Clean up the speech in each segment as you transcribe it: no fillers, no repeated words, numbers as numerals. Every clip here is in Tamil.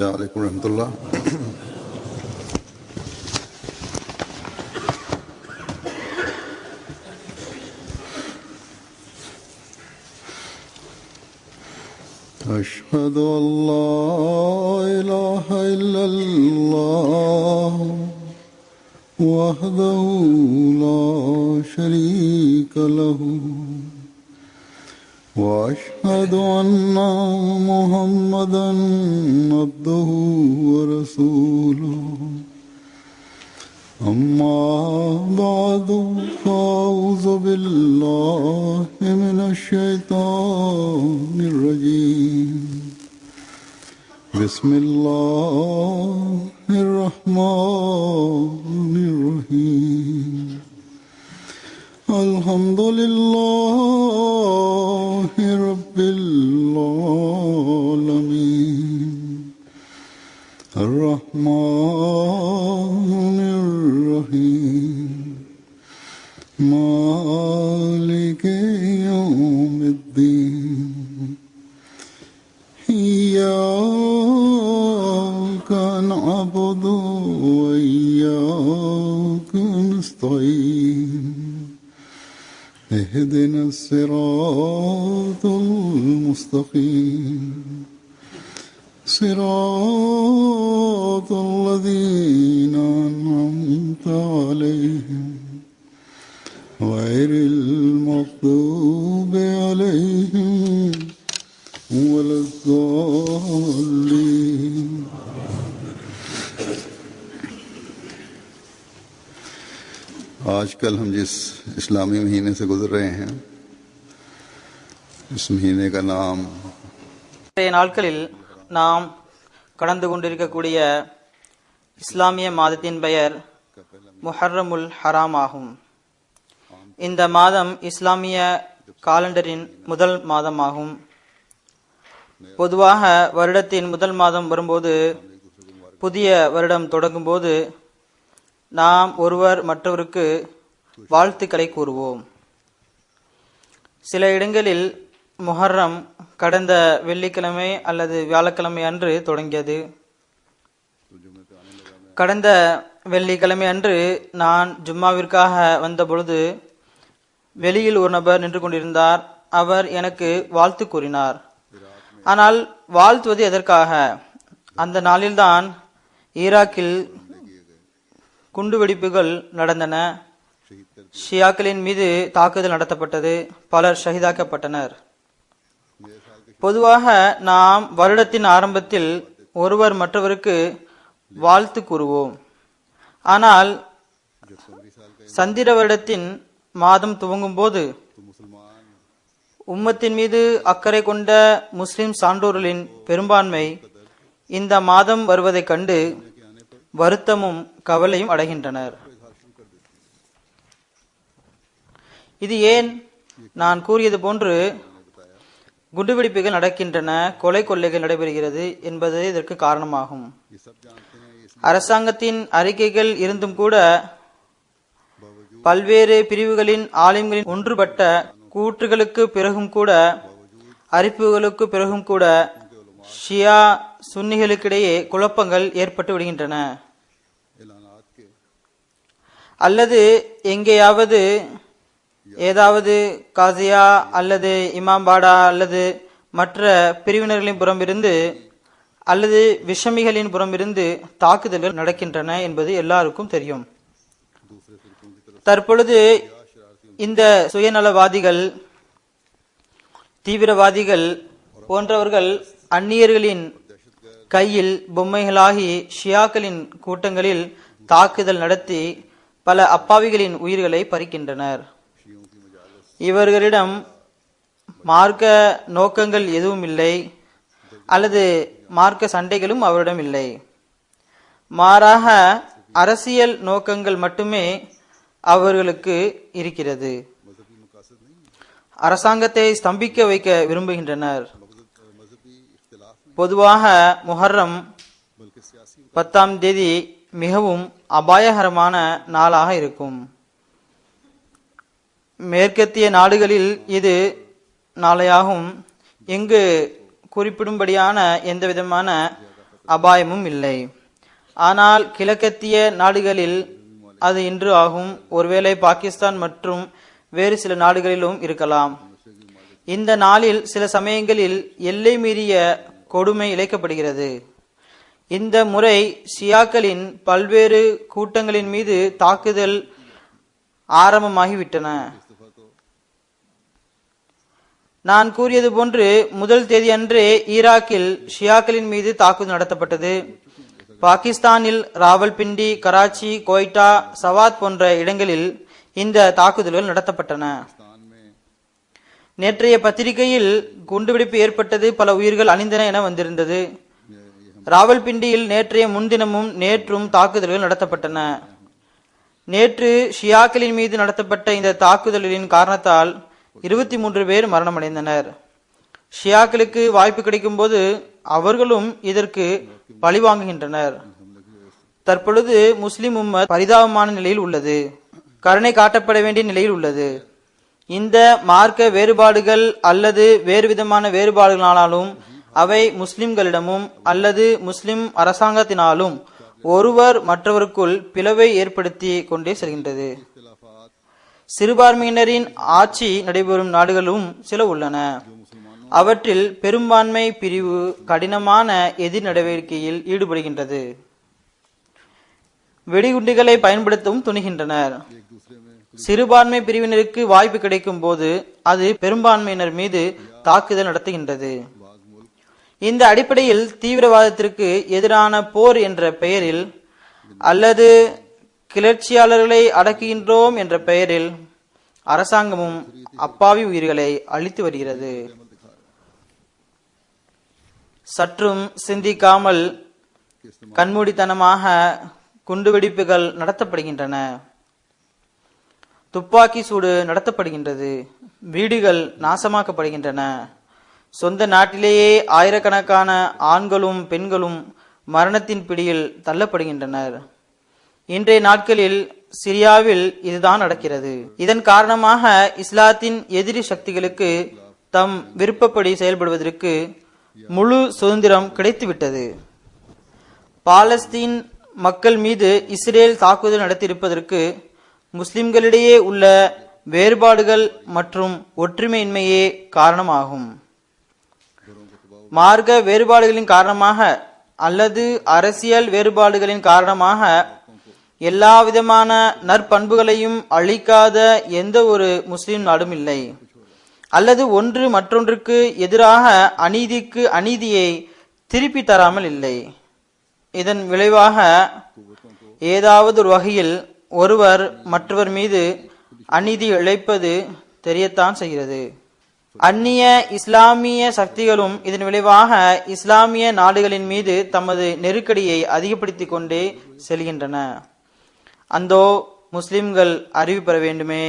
السلام عليكم ورحمة الله. أشهد أن لا إله إلا الله وحده لا شريك له وأشهد أن محمدا عبده ورسوله أما بعد فأعوذ بالله من الشيطان الرجيم بسم الله الرحمن الرحيم الحمد لله رب العالمين الرحمن الرحيم مالك يوم الدين إياك نعبد وإياك نستعين اهدنا الصراط المستقيم صراط الذين أنعمت عليهم غير المغضوب عليهم ولا الضالين. आजकल हम जिस इस्लामी महीने से गुजर रहे हैं इस महीने का नाम நாட்களில் நாம் கடந்து கொண்டிருக்கக்கூடிய இஸ்லாமிய மாதத்தின் பெயர் முஹர்ரமுல் ஹராம் ஆகும். இந்த மாதம் இஸ்லாமிய காலண்டரின் முதல் மாதமாகும். பொதுவாக வருடத்தின் முதல் மாதம் வரும்போது, புதிய வருடம் தொடங்கும் போது நாம் ஒருவர் மற்றவருக்கு வாழ்த்துக்களை கூறுவோம். சில இடங்களில் முஹர்ரம் கடந்த வெள்ளிக்கிழமை அல்லது வியாழக்கிழமை அன்று தொடங்கியது. கடந்த வெள்ளிக்கிழமை அன்று நான் ஜும்மாவிற்காக வந்த பொழுது வெளியில் ஒரு நபர் நின்று கொண்டிருந்தார். அவர் எனக்கு வாழ்த்து கூறினார். ஆனால் வாழ்த்துவது எதற்காக? அந்த நாளில்தான் ஈராக்கில் குண்டுவெடிப்புகள் நடந்தன. ஷியாக்களின் மீது தாக்குதல் நடத்தப்பட்டது. பலர் ஷஹீதாக்கப்பட்டனர். பொதுவாக நாம் வருடத்தின் ஆரம்பத்தில் ஒருவர் மற்றவருக்கு வாழ்த்து கூறுவோம். ஆனால் சந்திர வருடத்தின் மாதம் துவங்கும் போது உம்மத்தின் மீது அக்கறை கொண்ட முஸ்லிம் சான்றோர்களின் பெரும்பான்மை இந்த மாதம் வருவதைக் கண்டு வருத்தமும் கவலையும் அடைகின்றனர். இது ஏன்? நான் கூறியது போன்று குண்டுவெடிப்புகள் நடக்கின்றன, கொலை கொள்ளைகள் நடைபெறுகிறது என்பது இதற்கு காரணமாகும். அரசாங்கத்தின் அறிக்கைகள் இருந்தும் கூட, பல்வேறு பிரிவுகளின் ஆலிம்களின் ஒன்றுபட்ட கூற்றுகளுக்கு பிறகும் கூட, அறிவிப்புகளுக்கு பிறகும் கூட ஷியா சுன்னிகளுக்கிடையே குழப்பங்கள் ஏற்பட்டு விடுகின்றன. அல்லது எங்கேயாவது ஏதாவது காசியா அல்லது இமாம்பாடா அல்லது மற்ற பிரிவினர்களின் புறமிருந்து அல்லது விஷமிகளின் புறமிருந்து தாக்குதல்கள் நடக்கின்றன என்பது எல்லாருக்கும் தெரியும். தற்பொழுது இந்த சுயநலவாதிகள், தீவிரவாதிகள் போன்றவர்கள் அந்நியர்களின் கையில் பொம்மைகளாகி ஷியாக்களின் கூட்டங்களில் தாக்குதல் நடத்தி பல அப்பாவிகளின் உயிர்களை பறிக்கின்றனர். இவர்களிடம் மார்க்க நோக்கங்கள் எதுவும் இல்லை, அல்லது மார்க்க சண்டைகளும் அவரிடம் இல்லை. மாறாக அரசியல் நோக்கங்கள் மட்டுமே அவர்களுக்கு இருக்கிறது. அரசாங்கத்தை ஸ்தம்பிக்க வைக்க விரும்புகின்றனர். பொதுவாக முஹர்ரம் 10ஆம் தேதி மிகவும் அபாயகரமான நாளாக இருக்கும். மேற்கத்திய நாடுகளில் இது நாளையாகும். இங்கு குறிப்பிடும்படியான எந்த விதமான அபாயமும் இல்லை. ஆனால் கிழக்கத்திய நாடுகளில் அது இன்று ஆகும். ஒருவேளை பாகிஸ்தான் மற்றும் வேறு சில நாடுகளிலும் இருக்கலாம். இந்த நாளில் சில சமயங்களில் எல்லை மீறிய கொடுமை இழைக்கப்படுகிறது. இந்த முறை ஷியாக்களின் பல்வேறு கூட்டங்களின் மீது தாக்குதல் ஆரம்பமாகிவிட்டன. நான் கூறியது போன்று முதல் தேதி அன்றே ஈராக்கில் ஷியாக்களின் மீது தாக்குதல் நடத்தப்பட்டது. பாகிஸ்தானில் ராவல்பிண்டி, கராச்சி, கோய்டா, சவாத் போன்ற இடங்களில் இந்த தாக்குதல்கள் நடத்தப்பட்டன. நேற்றைய பத்திரிகையில் குண்டுவெடிப்பு ஏற்பட்டது, பல உயிர்கள் அணிந்தன என வந்திருந்தது. ராவல்பிண்டியில் நேற்றைய முன்தினமும் நேற்றும் தாக்குதல்கள் நடத்தப்பட்டன. நேற்று ஷியாக்களின் மீது நடத்தப்பட்ட இந்த தாக்குதலின் காரணத்தால் 23 பேர் மரணமடைந்தனர். ஷியாக்களுக்கு வாய்ப்பு கிடைக்கும் போது அவர்களும் இதற்கு பழிவாங்குகின்றனர். தற்பொழுது முஸ்லிம் உம்மத் பரிதாபமான நிலையில் உள்ளது, கருணை காட்டப்பட வேண்டிய நிலையில் உள்ளது. இந்த மார்க்க வேறுபாடுகள் அல்லது வேறு விதமான வேறுபாடுகளாலும் அவை முஸ்லிம்களிடமும் அல்லது முஸ்லிம் அரசாங்கத்தினாலும் ஒருவர் மற்றவருக்குள் பிளவை ஏற்படுத்தி கொண்டே செல்கின்றது. சிறுபான்மையினரின் ஆட்சி நடைபெறும் நாடுகளும் சில உள்ளன. அவற்றில் பெரும்பான்மை பிரிவு கடினமான எதிர் நடவடிக்கையில் ஈடுபடுகின்றது. வெடிகுண்டுகளை பயன்படுத்தவும் துணிகின்றனர். சிறுபான்மை பிரிவினருக்கு வாய்ப்பு கிடைக்கும் போது அது பெரும்பான்மையினர் மீது தாக்குதல் நடத்துகின்றது. இந்த அடிப்படையில் தீவிரவாதத்திற்கு எதிரான போர் என்ற பெயரில் அல்லது கிளர்ச்சியாளர்களை அடக்குகின்றோம் என்ற பெயரில் அரசாங்கமும் அப்பாவி உயிர்களை அழித்து வருகிறது. சற்றும் சிந்திக்காமல் கண்மூடித்தனமாக குண்டுவெடிப்புகள் நடத்தப்படுகின்றன, துப்பாக்கி சூடு நடத்தப்படுகின்றது, வீடுகள் நாசமாக்கப்படுகின்றன. சொந்த நாட்டிலேயே ஆயிரக்கணக்கான ஆண்களும் பெண்களும் மரணத்தின் பிடியில் தள்ளப்படுகின்றனர். இன்றைய நாட்களில் சிரியாவில் இதுதான் நடக்கிறது. இதன் காரணமாக இஸ்லாத்தின் எதிரி சக்திகளுக்கு தம் விருப்பப்படி செயல்படுவதற்கு முழு சுதந்திரம் கிடைத்துவிட்டது. பாலஸ்தீன் மக்கள் மீது இஸ்ரேல் தாக்குதல் நடத்தியிருப்பதற்கு முஸ்லிம்களிடையே உள்ள வேறுபாடுகள் மற்றும் ஒற்றுமையின்மையே காரணமாகும். மார்க்க வேறுபாடுகளின் காரணமாக அல்லது அரசியல் வேறுபாடுகளின் காரணமாக எல்லா விதமான நற்பண்புகளையும் அளிக்காத எந்த ஒரு முஸ்லிம் நாடும் இல்லை. அல்லது ஒன்று மற்றொன்றுக்கு எதிராக அநீதிக்கு அநீதியை திருப்பி தராமல் இல்லை. இதன் விளைவாக ஏதாவது ஒரு வகையில் ஒருவர் மற்றவர் மீது அநீதி இழைப்பது தெரியத்தான் செய்கிறது. அந்நிய இஸ்லாமிய சக்திகளும் இதன் விளைவாக இஸ்லாமிய நாடுகளின் மீது தமது நெருக்கடியை அதிகப்படுத்திக் கொண்டே செல்கின்றன. அந்தோ முஸ்லிம்கள் அறிவு பெற வேண்டுமே,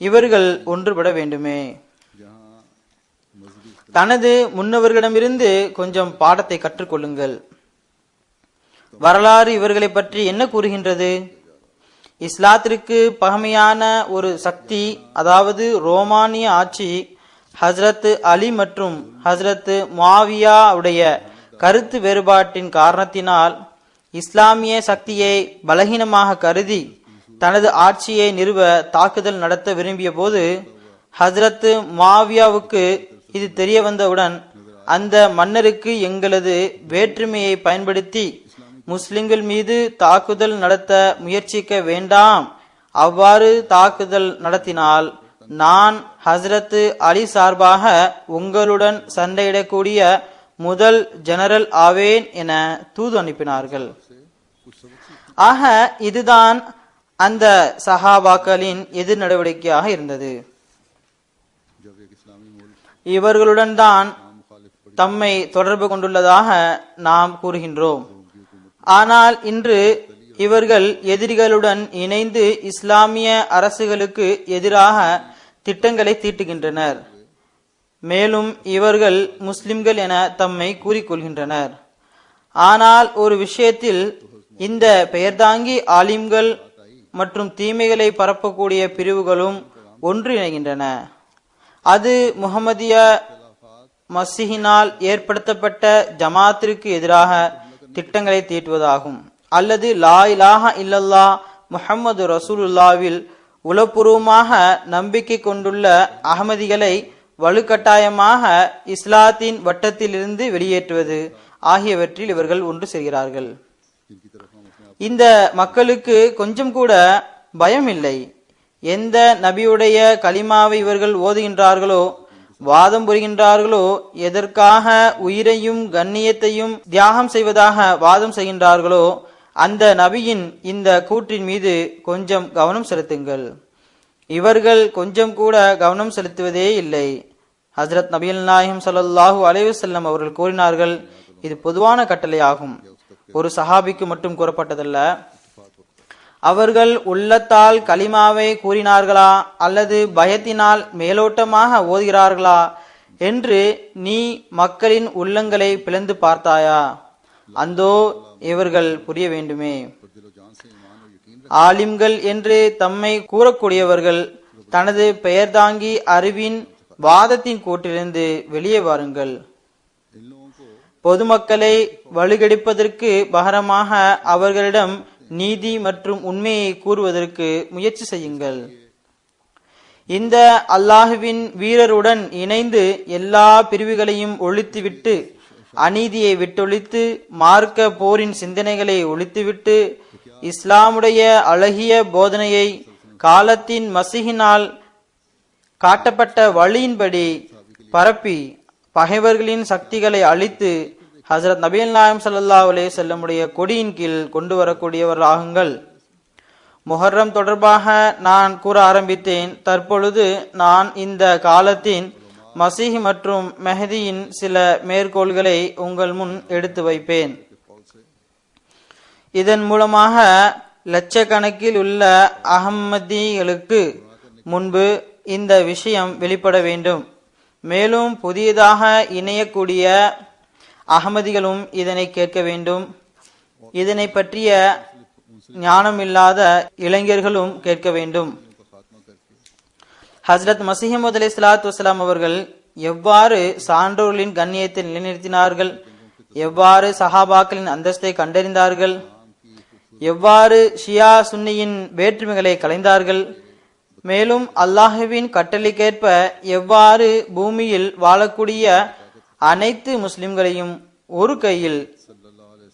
இவர்கள் ஒன்றுபட வேண்டுமே. தனது முன்னவர்களிடமிருந்து கொஞ்சம் பாடத்தை கற்றுக்கொள்ளுங்கள். வரலாறு இவர்களை பற்றி என்ன கூறுகின்றது? இஸ்லாத்திற்கு பகமையான ஒரு சக்தி, அதாவது ரோமானிய ஆட்சி, ஹஸ்ரத் அலி மற்றும் ஹஸ்ரத் முஆவியா உடைய கருத்து வேறுபாட்டின் காரணத்தினால் இஸ்லாமிய சக்தியை பலகீனமாக கருதி தனது ஆட்சியை நிறுவ தாக்குதல் நடத்த விரும்பிய போது ஹஸ்ரத் முஆவியாவுக்கு இது தெரிய வந்தவுடன் அந்த மன்னருக்கு எங்களது வேற்றுமையை பயன்படுத்தி முஸ்லிம்கள் மீது தாக்குதல் நடத்த முயற்சிக்க வேண்டாம், அவ்வாறு தாக்குதல் நடத்தினால் நான் ஹஸ்ரத் அலி சார்பாக உங்களுடன் சண்டையிடக்கூடிய முதல் ஜெனரல் ஆவேன் என தூது அனுப்பினார்கள். ஆக இதுதான் அந்த சஹாபாக்களின் எதிர் நடவடிக்கையாக இருந்தது. இவர்களுடன் தான் தம்மை தொடர்பு கொண்டுள்ளதாக நாம் கூறுகின்றோம். ஆனால் இன்று இவர்கள் எதிரிகளுடன் இணைந்து இஸ்லாமிய அரசுகளுக்கு எதிராக திட்டங்களை தீட்டுகின்றனர். மேலும் இவர்கள் முஸ்லிம்கள் என தம்மை கூறிக்கொள்கின்றனர். ஆனால் ஒரு விஷயத்தில் இந்த பெயர்தாங்கி ஆலிம்கள் மற்றும் தீமைகளை பரப்பக்கூடிய பிரிவுகளும் ஒன்றிணைகின்றன. அது முஹம்மதிய மசீஹினால் ஏற்படுத்தப்பட்ட ஜமாத்திற்கு எதிராக திட்டங்களை தீட்டுவதாகும். அல்லது லா இலாஹா இல்லல்லா முஹம்மது ரசூலுல்லாவில் உளப்பூர்வமாக நம்பிக்கை கொண்டுள்ள அகமதிகளை வலுக்கட்டாயமாக இஸ்லாத்தின் வட்டத்திலிருந்து வெளியேற்றுவது ஆகியவற்றில் இவர்கள் ஒன்று செய்கிறார்கள். இந்த மக்களுக்கு கொஞ்சம் கூட பயம் இல்லை. எந்த நபியுடைய கலிமாவை இவர்கள் ஓதுகின்றார்களோ, வாதம் புரிகின்றார்களோ, எதற்காக உயிரையும் கண்ணியத்தையும் தியாகம் செய்வதாக வாதம் செய்கின்றார்களோ, அந்த நபியின் இந்த கூற்றின் மீது கொஞ்சம் கவனம் செலுத்துங்கள். இவர்கள் கொஞ்சம் கூட கவனம் செலுத்துவதே இல்லை. ஹஜ்ரத் நபிகள் நாயகம் ஸல்லல்லாஹு அலைஹி வஸல்லம் அவர்கள் கூறினார்கள், இது பொதுவான கட்டளை ஆகும், ஒரு சஹாபிக்கு மட்டும் கூறப்பட்டதல்ல. அவர்கள் உள்ளத்தால் கலிமாவை கூறினார்களா அல்லது பயத்தினால் மேலோட்டமாக ஓதுகிறார்களா என்று நீ மக்களின் உள்ளங்களை பிளந்து பார்த்தாயா? அந்தோ இவர்கள் புரிய வேண்டுமே. ஆலிம்கள் என்று தம்மை கூறக்கூடியவர்கள் தனது பெயர் தாங்கி அறிவின் வாதத்தின் கூட்டிலிருந்து வெளியே வாருங்கள். பொதுமக்களை வலுகெடுப்பதற்கு பகரமாக அவர்களிடம் நீதி மற்றும் உண்மையை கூறுவதற்கு முயற்சி செய்யுங்கள். இந்த அல்லாஹுவின் வீரருடன் இணைந்து எல்லா பிரிவுகளையும் ஒழித்துவிட்டு, அநீதியை விட்டொழித்து, மார்க்க போரின் சிந்தனைகளை ஒழித்துவிட்டு, இஸ்லாமுடைய அழகிய போதனையை காலத்தின் மசிகினால் காட்டப்பட்ட வழியின்படி பரப்பி பகைவர்களின் சக்திகளை அழித்து ஹஜ்ரத் நபிகள் நாயகம் ஸல்லல்லாஹு அலைஹி வஸல்லமுடைய கொடியின் கீழ் கொண்டு வரக்கூடியவர்களாகுங்கள். முஹர்ரம் தொடர்பாக நான் கூற ஆரம்பித்தேன். தற்பொழுது நான் இந்த காலத்தின் மசீஹ் மற்றும் மெஹதியின் சில மேற்கோள்களை உங்கள் முன் எடுத்து வைப்பேன். இதன் மூலமாக லட்சக்கணக்கில் உள்ள அஹ்மதிகளுக்கு முன்பு இந்த விஷயம் வெளிப்பட வேண்டும். மேலும் புதியதாக இணையக்கூடிய அகமதிகளும் இதனை கேட்க வேண்டும். இதனை பற்றிய ஞானம் இல்லாத இளைஞர்களும் கேட்க வேண்டும். ஹஜ்ரத் மஸீஹ் மவ்ஊத் அலைஹிஸ்ஸலாத்து வஸ்ஸலாம் அவர்கள் எவ்வாறு சான்றோர்களின் கண்ணியத்தை நிலைநிறுத்தினார்கள், எவ்வாறு சஹாபாக்களின் அந்தஸ்தை கண்டறிந்தார்கள், எவ்வாறு ஷியா சுன்னியின் வேற்றுமைகளை களைந்தார்கள், மேலும் அல்லாஹுவின் கட்டளைக்கேற்ப எவ்வாறு பூமியில் வாழக்கூடிய அனைத்து முஸ்லிம்களையும் ஒரு கையில்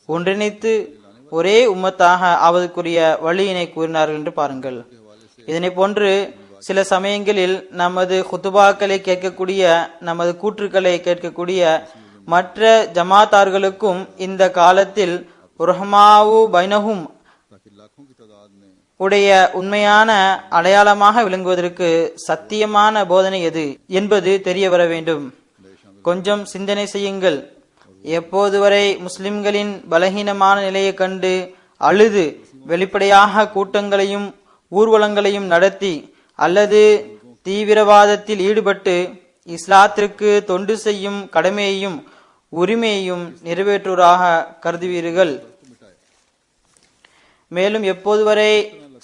ஒன்றிணைத்து ஒரே உம்மத்தாக ஆவதற்குரிய வழியினை கூறினார்கள் என்று பாருங்கள். இதனை போன்று சில சமயங்களில் நமது குத்துபாக்களை கேட்கக்கூடிய, நமது கூற்றுக்களை கேட்கக்கூடிய மற்ற ஜமாத்தார்களுக்கும் இந்த காலத்தில் ரஹ்மாவு பைனஹும் உடைய உண்மையான அடையாளமாக விளங்குவதற்கு சத்தியமான போதனை எது என்பது தெரிய வர வேண்டும். கொஞ்சம் சிந்தனை செய்யுங்கள். எப்போது வரை முஸ்லிம்களின் பலகீனமான நிலையை கண்டு அழுது வெளிப்படையாக கூட்டங்களையும் ஊர்வலங்களையும் நடத்தி அல்லது தீவிரவாதத்தில் ஈடுபட்டு இஸ்லாத்திற்கு தொண்டு செய்யும் கடமையையும் உரிமையையும் நிறைவேற்றுவராக கருதுவீர்கள்? மேலும் எப்போது வரை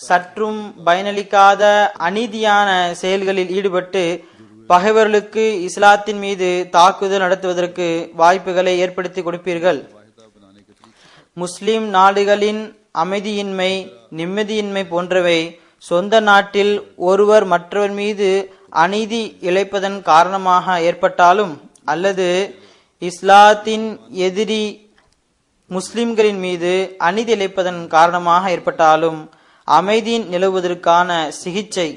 சற்றும் பயனளிக்காத அநீதியான செயல்களில் ஈடுபட்டு பகைவர்களுக்கு இஸ்லாத்தின் மீது தாக்குதல் நடத்துவதற்கு வாய்ப்புகளை ஏற்படுத்தி கொடுப்பீர்கள்? முஸ்லிம் நாடுகளின் அமைதியின்மை, நிம்மதியின்மை போன்றவை சொந்த நாட்டில் ஒருவர் மற்றவர் மீது அநீதி இழைப்பதன் காரணமாக ஏற்பட்டாலும் அல்லது இஸ்லாத்தின் எதிரி முஸ்லிம்களின் மீது அநீதி இழைப்பதன் காரணமாக ஏற்பட்டாலும் அமைதி நிலவுவதற்கான சிகிச்சை,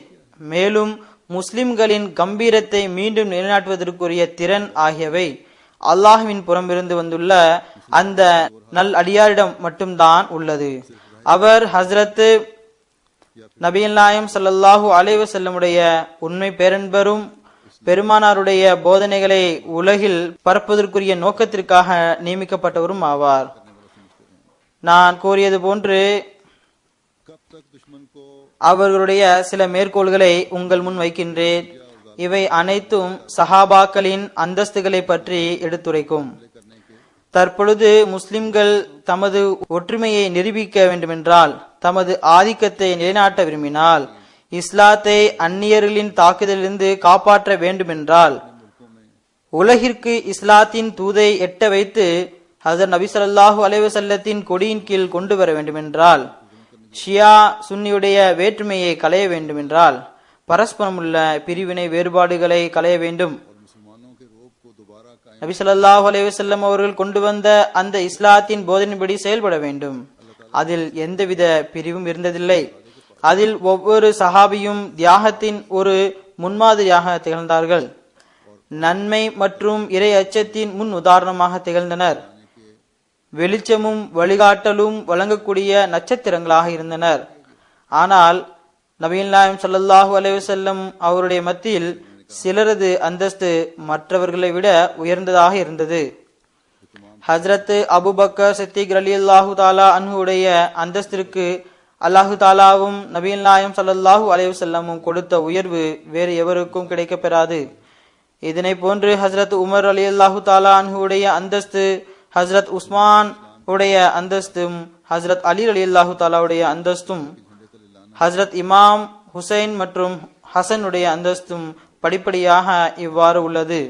மேலும் முஸ்லிம்களின் கம்பீரத்தை மீண்டும் நிலைநாட்டுவதற்குரிய திறன் ஆகியவை அல்லாஹ்வின் புறமிருந்து வந்துள்ள அந்த நல் அடியாரிடம் மட்டும்தான் உள்ளது. அவர் ஹஸ்ரத் நபிகள் நாயகம் ஸல்லல்லாஹு அலைஹி வஸல்லமுடைய உண்மை பேரன்பரும் பெருமானாருடைய போதனைகளை உலகில் பரப்புவதற்குரிய நோக்கத்திற்காக நியமிக்கப்பட்டவரும் ஆவார். நான் கூறியது போன்று அவர்களுடைய சில மேற்கோள்களை உங்கள் முன் வைக்கின்றேன். இவை அனைத்தும் சஹாபாக்களின் அந்தஸ்துகளை பற்றி எடுத்துரைக்கும். தற்பொழுது முஸ்லிம்கள் தமது ஒற்றுமையை நிரூபிக்க வேண்டுமென்றால், தமது ஆதிக்கத்தை நிலைநாட்ட விரும்பினால், இஸ்லாத்தை அந்நியர்களின் தாக்குதலிலிருந்து காப்பாற்ற வேண்டுமென்றால், உலகிற்கு இஸ்லாத்தின் தூதை எட்ட வைத்து ஹஜரத் நபி ஸல்லல்லாஹு அலைஹி வஸல்லத்தின் கொடியின் கீழ் கொண்டு வர வேண்டுமென்றால், ஷியா சுன்னியுடைய வேற்றுமையை களைய வேண்டுமென்றால், பரஸ்பரம் உள்ள பிரிவினை வேறுபாடுகளை களைய வேண்டும். நபி ஸல்லல்லாஹு அலைஹி வஸல்லம் அவர்கள் கொண்டு வந்த அந்த இஸ்லாத்தின் போதனைப்படி செயல்பட வேண்டும். அதில் எந்தவித பிரிவும் இருந்ததில்லை. அதில் ஒவ்வொரு சஹாபியும் தியாகத்தின் ஒரு முன்மாதிரியாக திகழ்ந்தார்கள். நன்மை மற்றும் இறை அச்சத்தின் முன் உதாரணமாக திகழ்ந்தனர். வெளிச்சமும் வழிகாட்டலும் வழங்கக்கூடிய நட்சத்திரங்களாக இருந்தனர். ஆனால் நபிகள் நாயகம் ஸல்லல்லாஹு அலைஹி வஸல்லம் அவருடைய மத்தியில் சிலரது அந்தஸ்து மற்றவர்களை விட உயர்ந்ததாக இருந்தது. ஹஜ்ரத் அபூபக்கர் சித்திக் ரலியல்லாஹு தஆலா அன்ஹுடைய அந்தஸ்திற்கு அல்லாஹு தாலாவும் நபிகள் நாயகம் ஸல்லல்லாஹு அலைஹி வஸல்லமும் கொடுத்த உயர்வு வேறு எவருக்கும் கிடைக்கப் பெறாது. இதனை போன்று ஹஜ்ரத் உமர் ரலியல்லாஹு தஆலா அன்ஹுடைய அந்தஸ்து, ஹஜ்ரத் உஸ்மான் உடைய அந்தஸ்தும், ஹஜ்ரத் அலி ரலியல்லாஹு தஆலாவுடைய அந்தஸ்தும், ஹஜ்ரத் இமாம் ஹுசைன் மற்றும் ஹசனுடைய அந்தஸ்தும் படிப்படியாக இவ்வாறு உள்ளது.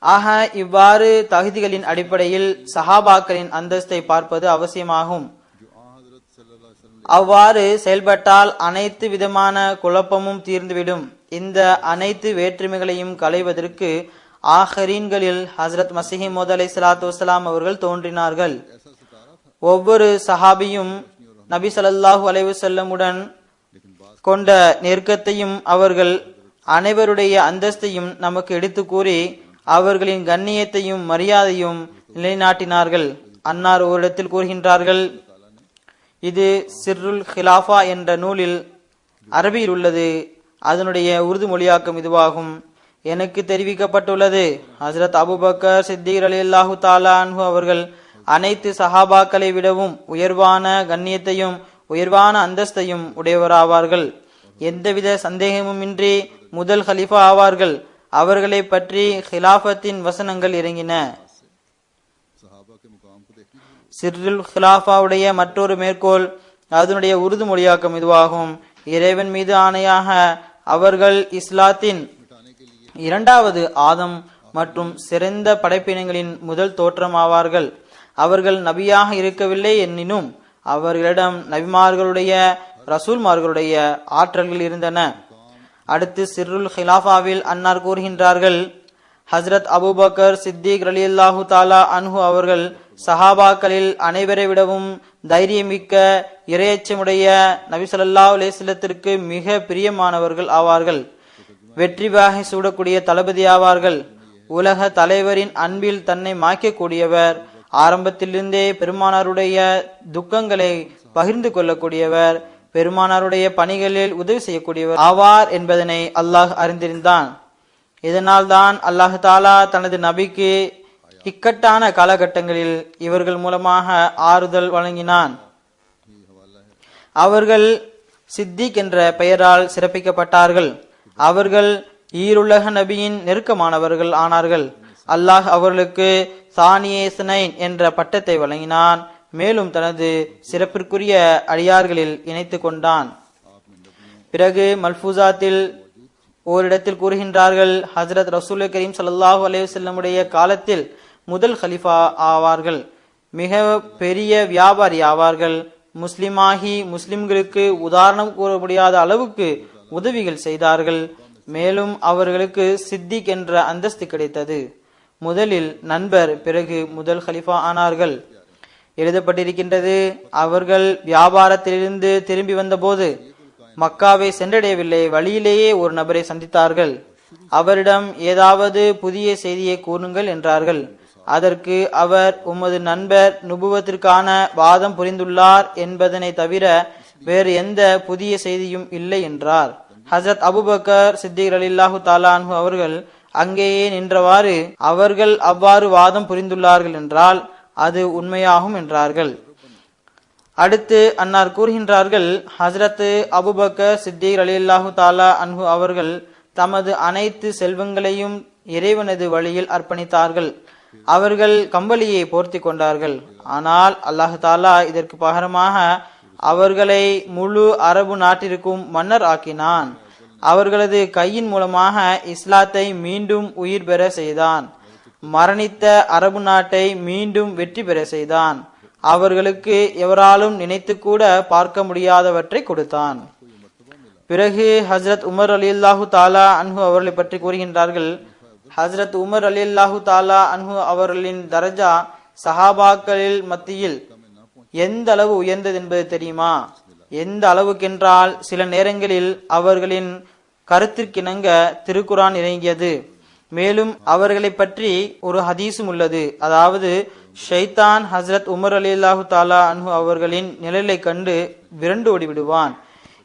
ஆக இவ்வாறு தகுதிகளின் அடிப்படையில் சஹாபாக்களின் அந்தஸ்தை பார்ப்பது அவசியமாகும். அவ்வாறு செயல்பட்டால் அனைத்து விதமான குழப்பமும் தீர்ந்துவிடும். இந்த அனைத்து வேற்றுமைகளையும் களைவதற்கு ஆஹரீன்களில் ஹஜ்ரத் மஸீஹ் மவ்ஊத் அலைஹிஸ்ஸலாத்து வஸ்ஸலாம் அவர்கள் தோன்றினார்கள். ஒவ்வொரு சஹாபியும் நபி ஸல்லல்லாஹு அலைஹி வஸல்லமுடன் கொண்ட நெருக்கத்தையும் அவர்கள் அனைவருடைய அந்தஸ்தையும் நமக்கு எடுத்து கூறி அவர்களின் கண்ணியத்தையும் மரியாதையும் நிலைநாட்டினார்கள். அன்னார் ஓரிடத்தில் கூறுகின்றார்கள், இது சிர்ருல் ஹிலாஃபா என்ற நூலில் அரபியில் உள்ளது. அதனுடைய உருது மொழியாக்கம் இதுவாகும். எனக்கு தெரிவிக்கப்பட்டுள்ளது, ஹஜ்ரத் அபூபக்கர் சித்திக் ரலியல்லாஹு தஆலா அன்ஹு அவர்கள் அனைத்து சஹாபாக்களை விடவும் உயர்வான கண்ணியத்தையும் உயர்வான அந்தஸ்தையும் உடையவராவார்கள். எந்தவித சந்தேகமுமின்றி முதல் ஹலிஃபா ஆவார்கள். அவர்களை பற்றி ஹிலாஃபத்தின் வசனங்கள் இறங்கின. சிர்ருல் ஹிலாஃபாவுடைய மற்றொரு மேற்கோள், அதனுடைய உருது மொழியாக்கம் இதுவாகும். இறைவன் மீது ஆணையாக, அவர்கள் இஸ்லாத்தின் இரண்டாவது ஆதம் மற்றும் சிறந்த படைப்பினங்களின் முதல் தோற்றம் ஆவார்கள். அவர்கள் நபியாக இருக்கவில்லை எனினும் அவர்களிடம் நபிமார்களுடைய ரசூல்மார்களுடைய ஆற்றல்கள் இருந்தன. அடுத்து சிர்ருல் ஹிலாஃபாவில் அன்னார் கூறுகின்றார்கள், ஹஜ்ரத் அபூபக்கர் சித்திக் ரலியல்லாஹு தஆலா அன்ஹு அவர்கள் சஹாபாக்களில் அனைவரை விடவும் தைரியமிக்க இறையச்சமுடைய நபி ஸல்லல்லாஹு அலைஹி வஸல்லத்திற்கு மிக பிரியமானவர்கள் ஆவார்கள். வெற்றி வாகை சூடக்கூடிய தளபதி ஆவார்கள். உலக தலைவரின் அன்பில் தன்னை மாய்க்கக்கூடியவர். ஆரம்பத்திலிருந்தே பெருமானாருடைய துக்கங்களை பகிர்ந்து கொள்ளக்கூடியவர். பெருமானாருடைய பணிகளில் உதவி செய்யக்கூடியவர் ஆவார் என்பதனை அல்லாஹ் அறிந்திருந்தான். இதனால் தான் அல்லாஹ் தாலா தனது நபிக்கு இக்கட்டான காலகட்டங்களில் இவர்கள் மூலமாக ஆறுதல் வழங்கினான். அவர்கள் சித்திக் என்ற பெயரால் சிறப்பிக்கப்பட்டார்கள். அவர்கள் ஈருலக நபியின் நெருக்கமானவர்கள் ஆனார்கள். அல்லாஹ் அவர்களுக்கு சானியே சுனைன் என்ற பட்டத்தை வழங்கினான். மேலும் தனது சிறப்பிற்குரிய அடியார்களில் இணைத்து கொண்டான். பிறகு மல்பூசாத்தில் ஓரிடத்தில் கூறுகின்றார்கள், ஹஜ்ரத் ரசூல் கரீம் ஸல்லல்லாஹு அலைஹி வஸல்லமுடைய காலத்தில் முதல் ஹலிஃபா ஆவார்கள். மிக பெரிய வியாபாரி ஆவார்கள். முஸ்லிமாகி முஸ்லிம்களுக்கு உதாரணம் கூற முடியாத அளவுக்கு உதவிகள் செய்தார்கள். மேலும் அவர்களுக்கு சித்திக் என்ற அந்தஸ்து கிடைத்தது. முதலில் நண்பர், பிறகு முதல் ஹலிஃபா ஆனார்கள். எழுதப்பட்டிருக்கின்றது, அவர்கள் வியாபாரத்திலிருந்து திரும்பி வந்தபோது மக்காவை சென்றடையவில்லை. வழியிலேயே ஒரு நபரை சந்தித்தார்கள். அவரிடம் ஏதாவது புதிய செய்தியை கூறுங்கள் என்றார்கள். அதற்கு அவர், உமது நண்பர் நுபுவத்திற்கான வாதம் புரிந்துள்ளார் என்பதனை தவிர வேறு எந்த புதிய செய்தியும் இல்லை என்றார். ஹஜ்ரத் அபூபக்கர் சித்திக் ரலியல்லாஹு தஆலா அன்ஹு அவர்கள் அங்கேயே நின்றவாறு, அவர்கள் அவ்வாறு வாதம் புரிந்துள்ளார்கள் என்றால் அது உண்மையாகும் என்றார்கள். அடுத்து அன்னார் கூறுகின்றார்கள், ஹஜ்ரத் அபூபக்கர் சித்திக் ரலியல்லாஹு தஆலா அன்ஹு அவர்கள் தமது அனைத்து செல்வங்களையும் இறைவனது வழியில் அர்ப்பணித்தார்கள். அவர்கள் கம்பளியை போர்த்தி கொண்டார்கள். ஆனால் அல்லாஹ் தாலா இதற்கு பகரமாக அவர்களை முழு அரபு நாட்டிற்கும் மன்னர் ஆக்கினான். அவர்களது கையின் மூலமாக இஸ்லாத்தை மீண்டும் உயிர் பெற செய்தான். மரணித்த அரபு நாட்டை மீண்டும் வெற்றி பெற செய்தான். அவர்களுக்கு எவராலும் நினைத்து கூட பார்க்க முடியாதவற்றை கொடுத்தான். பிறகு ஹஜ்ரத் உமர் ரலியல்லாஹு தாலா அன்ஹு அவர்களை பற்றி கூறுகின்றார்கள். ஹஜ்ரத் உமர் ரலியல்லாஹு தாலா அன்ஹு அவர்களின் தரஜா சஹாபாக்களில் மத்தியில் எந்த அளவு உயர்ந்தது என்பது தெரியுமா? எந்த அளவுக்கென்றால் சில நேரங்களில் அவர்களின் கருத்திற்கிணங்க திருக்குரான் இறங்கியது. மேலும் அவர்களை பற்றி ஒரு ஹதீஸும் உள்ளது. அதாவது ஷைத்தான் ஹஜ்ரத் உமர் ரலியல்லாஹு தாலா அன்ஹு அவர்களின் நிழலை கண்டு விரண்டு ஓடிவிடுவான்.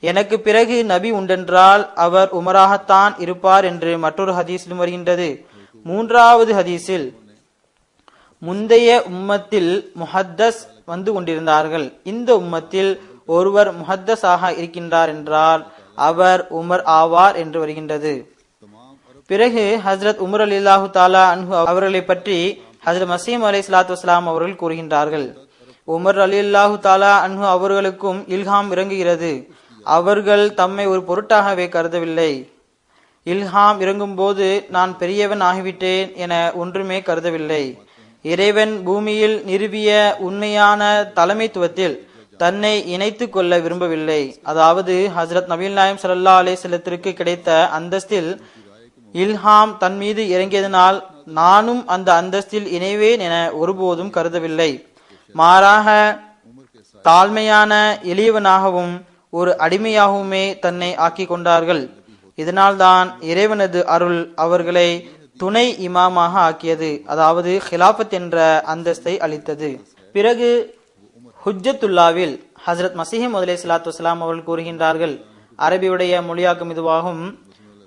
எனக்கு பிறகு நபி உண்டென்றால் அவர் உமராகத்தான் இருப்பார் என்று மற்றொரு ஹதீஸிலும் வருகின்றது. மூன்றாவது ஹதீஸில் முந்தைய உம்மத்தில் முஹத்தஸ் வந்து கொண்டிருந்தார்கள். இந்த உம்மத்தில் ஒருவர் முஹத்தஸாக இருக்கின்றார் என்றால் அவர் உமர் ஆவார் என்று வருகின்றது. பிறகு ஹஜ்ரத் உமர் ரலியல்லாஹு தாலா அன்ஹு அவர்களை பற்றி ஹஜ்ரத் மஸீஹ் அலைஹிஸ்ஸலாத்து வஸ்ஸலாம் அவர்கள் கூறுகின்றார்கள். உமர் ரலியல்லாஹு தாலா அன்ஹு அவர்களுக்கும் இல்ஹாம் இறங்குகிறது. அவர்கள் தம்மை ஒரு பொருட்டாகவே கருதவில்லை. இல்ஹாம் இறங்கும் போது நான் பெரியவன் ஆகிவிட்டேன் என ஒன்றுமே கருதவில்லை. இறைவன் பூமியில் நிறுவிய உண்மையான தலைமைத்துவத்தில் தன்னை இணைத்து கொள்ள விரும்பவில்லை. அதாவது ஹஜ்ரத் நபிகள் நாயகம் ஸல்லல்லாஹு அலைஹி வஸல்லத்திற்கு கிடைத்த அந்தஸ்தில் இல்ஹாம் தன் மீது இறங்கியதனால் நானும் அந்த அந்தஸ்தில் இணைவேன் என ஒருபோதும் கருதவில்லை. மாறாக தாழ்மையான எளியவனாகவும் ஒரு அடிமையாகவுமே தன்னை ஆக்கி கொண்டார்கள். இதனால்தான் இறைவனது அருள் அவர்களை துணை இமாமாக ஆக்கியது. அதாவது ஹிலாஃபத் என்ற அந்தஸ்தை அளித்தது. பிறகு ஹுஜ்ஜத்துல்லாவில் ஹஜ்ரத் மஸீஹ் அலைஹிஸ்ஸலாத்து வஸ்ஸலாம் அவர்கள் கூறுகின்றார்கள். அரபியுடைய மொழியாக்கம் இதுவாகும்.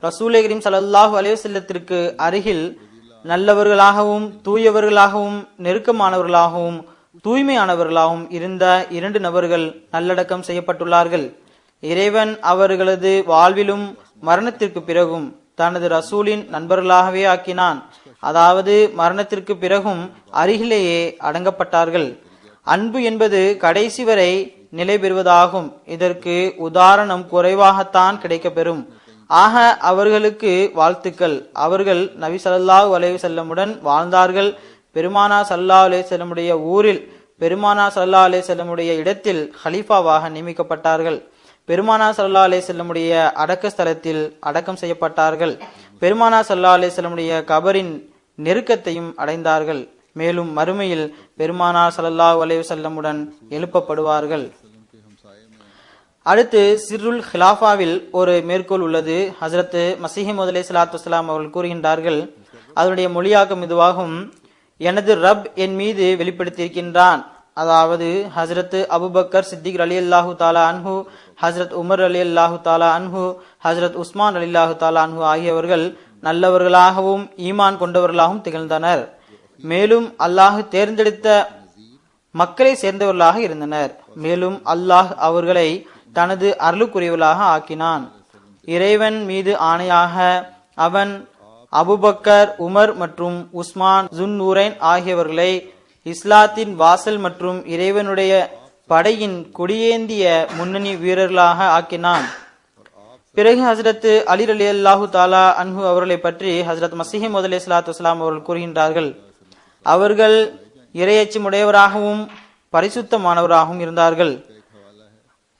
ரசூலே கரீம் ஸல்லல்லாஹு அலைஹி வஸல்லத்திற்கு அருகில் நல்லவர்களாகவும் தூயவர்களாகவும் நெருக்கமானவர்களாகவும் தூய்மையானவர்களாகவும் இருந்த 2 நபர்கள் நல்லடக்கம் செய்யப்பட்டுள்ளார்கள். இறைவன் அவர்களது வாழ்விலும் மரணத்திற்கு பிறகும் தனது ரசூலின் நண்பர்களாகவே ஆக்கினான். அதாவது மரணத்திற்கு பிறகும் அருகிலேயே அடங்கப்பட்டார்கள். அன்பு என்பது கடைசி வரை நிலை பெறுவதாகும். இதற்கு உதாரணம் குறைவாகத்தான் கிடைக்கப்பெறும். ஆக அவர்களுக்கு வாழ்த்துக்கள். அவர்கள் நபி ஸல்லல்லாஹு அலைஹி வஸல்லமுடன் வாழ்ந்தார்கள். பெருமானா ஸல்லல்லாஹு அலைஹி வஸல்லமுடைய ஊரில் பெருமானா ஸல்லல்லாஹு அலைஹி வஸல்லமுடைய இடத்தில் ஹலீஃபாவாக நியமிக்கப்பட்டார்கள். பெருமானா ஸல்லல்லாஹு அலைஹி வஸல்லமுடைய அடக்க ஸ்தலத்தில் அடக்கம் செய்யப்பட்டார்கள். பெருமானா ஸல்லல்லாஹு அலைஹி வஸல்லமுடைய கபரின் நெருக்கத்தையும் அடைந்தார்கள். மேலும் மறுமையில் பெருமானா ஸல்லல்லாஹு அலைஹி வஸல்லமுடன் எழுப்பப்படுவார்கள். அடுத்து சிர்ருல் ஹிலாஃபாவில் ஒரு மேற்கோள் உள்ளது. ஹஜ்ரத் மஸீஹ் அலைஹிஸ்ஸலாத்து வஸ்ஸலாம் அவர்கள் கூறுகின்றார்கள். அதனுடைய மொழியாக்கம் இதுவாகும். எனது ரப் என் மீது வெளிப்படுத்தியிருக்கின்றான். அதாவது ஹஜ்ரத் அபூபக்கர் சித்திக் ரலியல்லாஹு தாலா அன்ஹு, ஹஜ்ரத் உமர் ரலியல்லாஹு தாலா அன்ஹு, ஹஜ்ரத் உஸ்மான் ரலியல்லாஹு தாலா அன்ஹு ஆகியவர்கள் நல்லவர்களாகவும் ஈமான் கொண்டவர்களாகவும் திகழ்ந்தனர். மேலும் அல்லாஹ் தேர்ந்தெடுத்த மக்களை சேர்ந்தவர்களாக இருந்தனர். மேலும் அல்லாஹ் அவர்களை தனது அருளுக்குரியவர்களாக ஆக்கினான். இறைவன் மீது ஆணையாக அவன் அபூபக்கர், உமர் மற்றும் உஸ்மான் ஜுன்னூரைன் ஆகியவர்களை இஸ்லாத்தின் வாசல் மற்றும் இறைவனுடைய படையின் கொடியேந்திய முன்னணி வீரர்களாக ஆக்கினான். பிறகு ஹஜ்ரத் அலி ரலியல்லாஹு தாலா அன்ஹு அவர்களை பற்றி ஹஜ்ரத் மஸீஹ் அலைஹிஸ்ஸலாத்து வஸ்ஸலாம் அவர்கள் கூறுகின்றார்கள். அவர்கள் இறையச்சமுடையவராகவும் பரிசுத்தமானவராகவும் இருந்தார்கள்.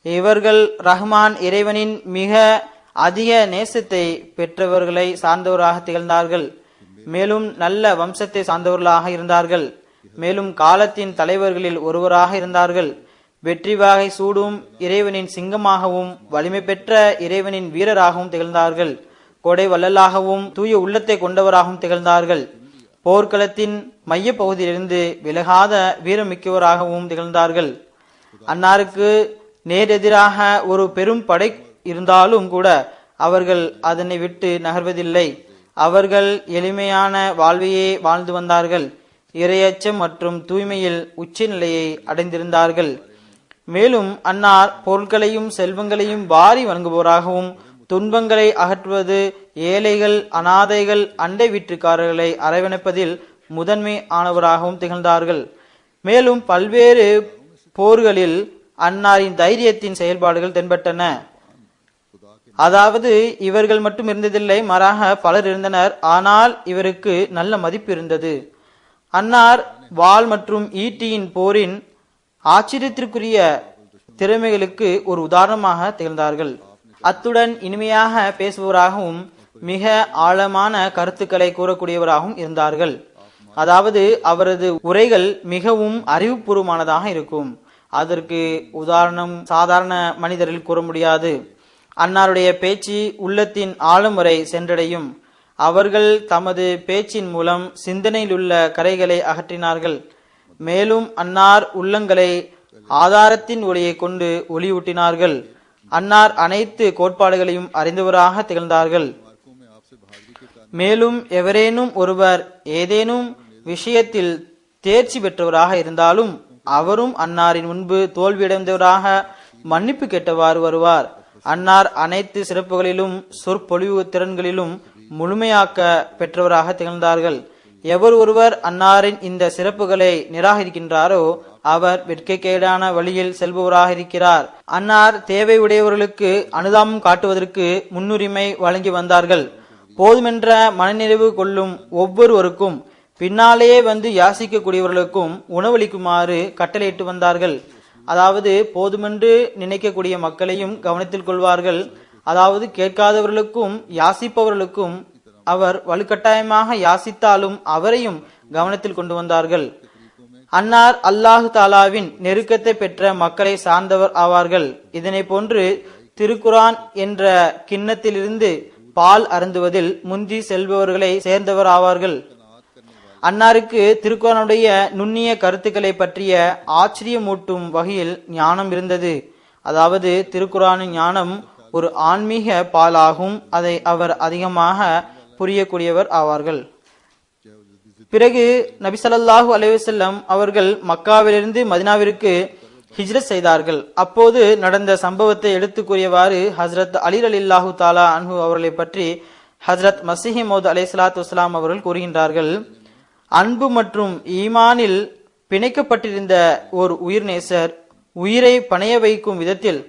இவர்கள் ரஹ்மான் இறைவனின் மிக அதிக நேசத்தை பெற்றவர்களை சார்ந்தவராக திகழ்ந்தார்கள். மேலும் நல்ல வம்சத்தை சார்ந்தவர்களாக இருந்தார்கள். மேலும் காலத்தின் தலைவர்களில் ஒருவராக இருந்தார்கள். வெற்றி வாகை சூடும் இறைவனின் சிங்கமாகவும் வலிமை பெற்ற இறைவனின் வீரராகவும் திகழ்ந்தார்கள். கொடை வள்ளலாகவும் தூய உள்ளத்தை கொண்டவராகவும் திகழ்ந்தார்கள். போர்க்களத்தின் மைய பகுதியிலிருந்து விலகாத வீரமிக்கவராகவும் திகழ்ந்தார்கள். அன்னாருக்கு நேரெதிராக ஒரு பெரும் படை இருந்தாலும் கூட அவர்கள் அதனை விட்டு நகர்வதில்லை. அவர்கள் எளிமையான வாழ்வையே வாழ்ந்து வந்தார்கள். இறையச்சம் மற்றும் தூய்மையில் உச்ச நிலையை அடைந்திருந்தார்கள். மேலும் அன்னார் பொருட்களையும் செல்வங்களையும் வாரி வழங்குவோராகவும் துன்பங்களை அகற்றுவது, ஏழைகள், அனாதைகள், அண்டை வீட்டுக்காரர்களை அரவணைப்பதில் முதன்மை ஆனவராகவும் திகழ்ந்தார்கள். மேலும் பல்வேறு போர்களில் அன்னாரின் தைரியத்தின் செயல்பாடுகள் தென்பட்டன. அதாவது இவர்கள் மட்டும் இருந்ததில்லை, மாறாக பலர் இருந்தனர். ஆனால் இவருக்கு நல்ல மதிப்பு இருந்தது. அன்னார் வாள் மற்றும் ஈட்டியின் போரின் ஆச்சரியத்திற்குரிய திறமைகளுக்கு ஒரு உதாரணமாக திகழ்ந்தார்கள். அத்துடன் இனிமையாக பேசுபவராகவும் மிக ஆழமான கருத்துக்களை கூறக்கூடியவராகவும் இருந்தார்கள். அதாவது அவரது உரைகள் மிகவும் அறிவுபூர்வமானதாக இருக்கும். அதற்கு உதாரணம் சாதாரண மனிதரில் கூற முடியாது. அன்னாருடைய பேச்சு உள்ளத்தின் ஆழம் வரை சென்றடையும். அவர்கள் தமது பேச்சின் மூலம் சிந்தனையில் உள்ள கரைகளை அகற்றினார்கள். மேலும் அன்னார் உள்ளங்களை ஆதாரத்தின் ஒளியை கொண்டு ஒளியூட்டினார்கள். அன்னார் அனைத்து கோட்பாடுகளையும் அறிந்தவராக திகழ்ந்தார்கள். மேலும் எவரேனும் ஒருவர் ஏதேனும் விஷயத்தில் தேர்ச்சி பெற்றவராக இருந்தாலும் அவரும் அன்னாரின் முன்பு தோல்வியடைந்தவராக மன்னிப்பு கேட்டவாறு வருவார். அன்னார் அனைத்து சிறப்புகளிலும் சொற்பொழிவு திறன்களிலும் முழுமையாக்க பெற்றவராக திகழ்ந்தார்கள். எவர் ஒருவர் அன்னாரின் இந்த சிறப்புகளை நிராகரிக்கின்றாரோ அவர் வெட்கக்கேடான வழியில் செல்பவராக இருக்கிறார். அன்னார் தேவை உடையவர்களுக்கு அனுதாபம் காட்டுவதற்கு முன்னுரிமை வழங்கி வந்தார்கள். போதுமென்ற மனநிறைவு கொள்ளும் ஒவ்வொருவருக்கும் பின்னாலேயே வந்து யாசிக்கக்கூடியவர்களுக்கும் உணவளிக்குமாறு கட்டளையிட்டு வந்தார்கள். அதாவது போதுமென்று நினைக்கக்கூடிய மக்களையும் கவனத்தில் கொள்வார்கள். அதாவது கேட்காதவர்களுக்கும் யாசிப்பவர்களுக்கும் அவர் வலுக்கட்டாயமாக யாசித்தாலும் அவரையும் கவனத்தில் கொண்டு வந்தார்கள். அன்னார் அல்லாஹு தாலாவின் நெருக்கத்தை பெற்ற மக்களை சார்ந்தவர் ஆவார்கள். இதனை போன்று திருக்குரான் என்ற கிண்ணத்திலிருந்து பால் அருந்துவதில் முந்தி செல்பவர்களை சேர்ந்தவர் ஆவார்கள். அன்னாருக்கு திருக்குரானுடைய நுண்ணிய கருத்துக்களை பற்றிய ஆச்சரியமூட்டும் வகையில் ஞானம் இருந்தது. அதாவது திருக்குரானின் ஞானம் ஒரு ஆன்மீக பாலாகும். அதை அவர் அதிகமாக புரியக்கூடியவர் ஆவார்கள். பிறகு நபி ஸல்லல்லாஹு அலைஹி வஸல்லம் அவர்கள் மக்காவிலிருந்து மதினாவிற்கு ஹிஜ்ரத் செய்தார்கள். அப்போது நடந்த சம்பவத்தை எடுத்து கூறியவாறு ஹஜ்ரத் அலி ரலியல்லாஹு தஆலா அன்ஹு அவர்களை பற்றி ஹஜ்ரத் மஸீஹ் மவ்ஊத் அலைஹிஸ்ஸலாத்து வஸ்ஸலாம் அவர்கள் கூறுகின்றார்கள், அன்பு மற்றும் ஈமானில் பிணைக்கப்பட்டிருந்த ஒரு உயிர் நேசர் உயிரை பணைய வைக்கும் விதத்தில்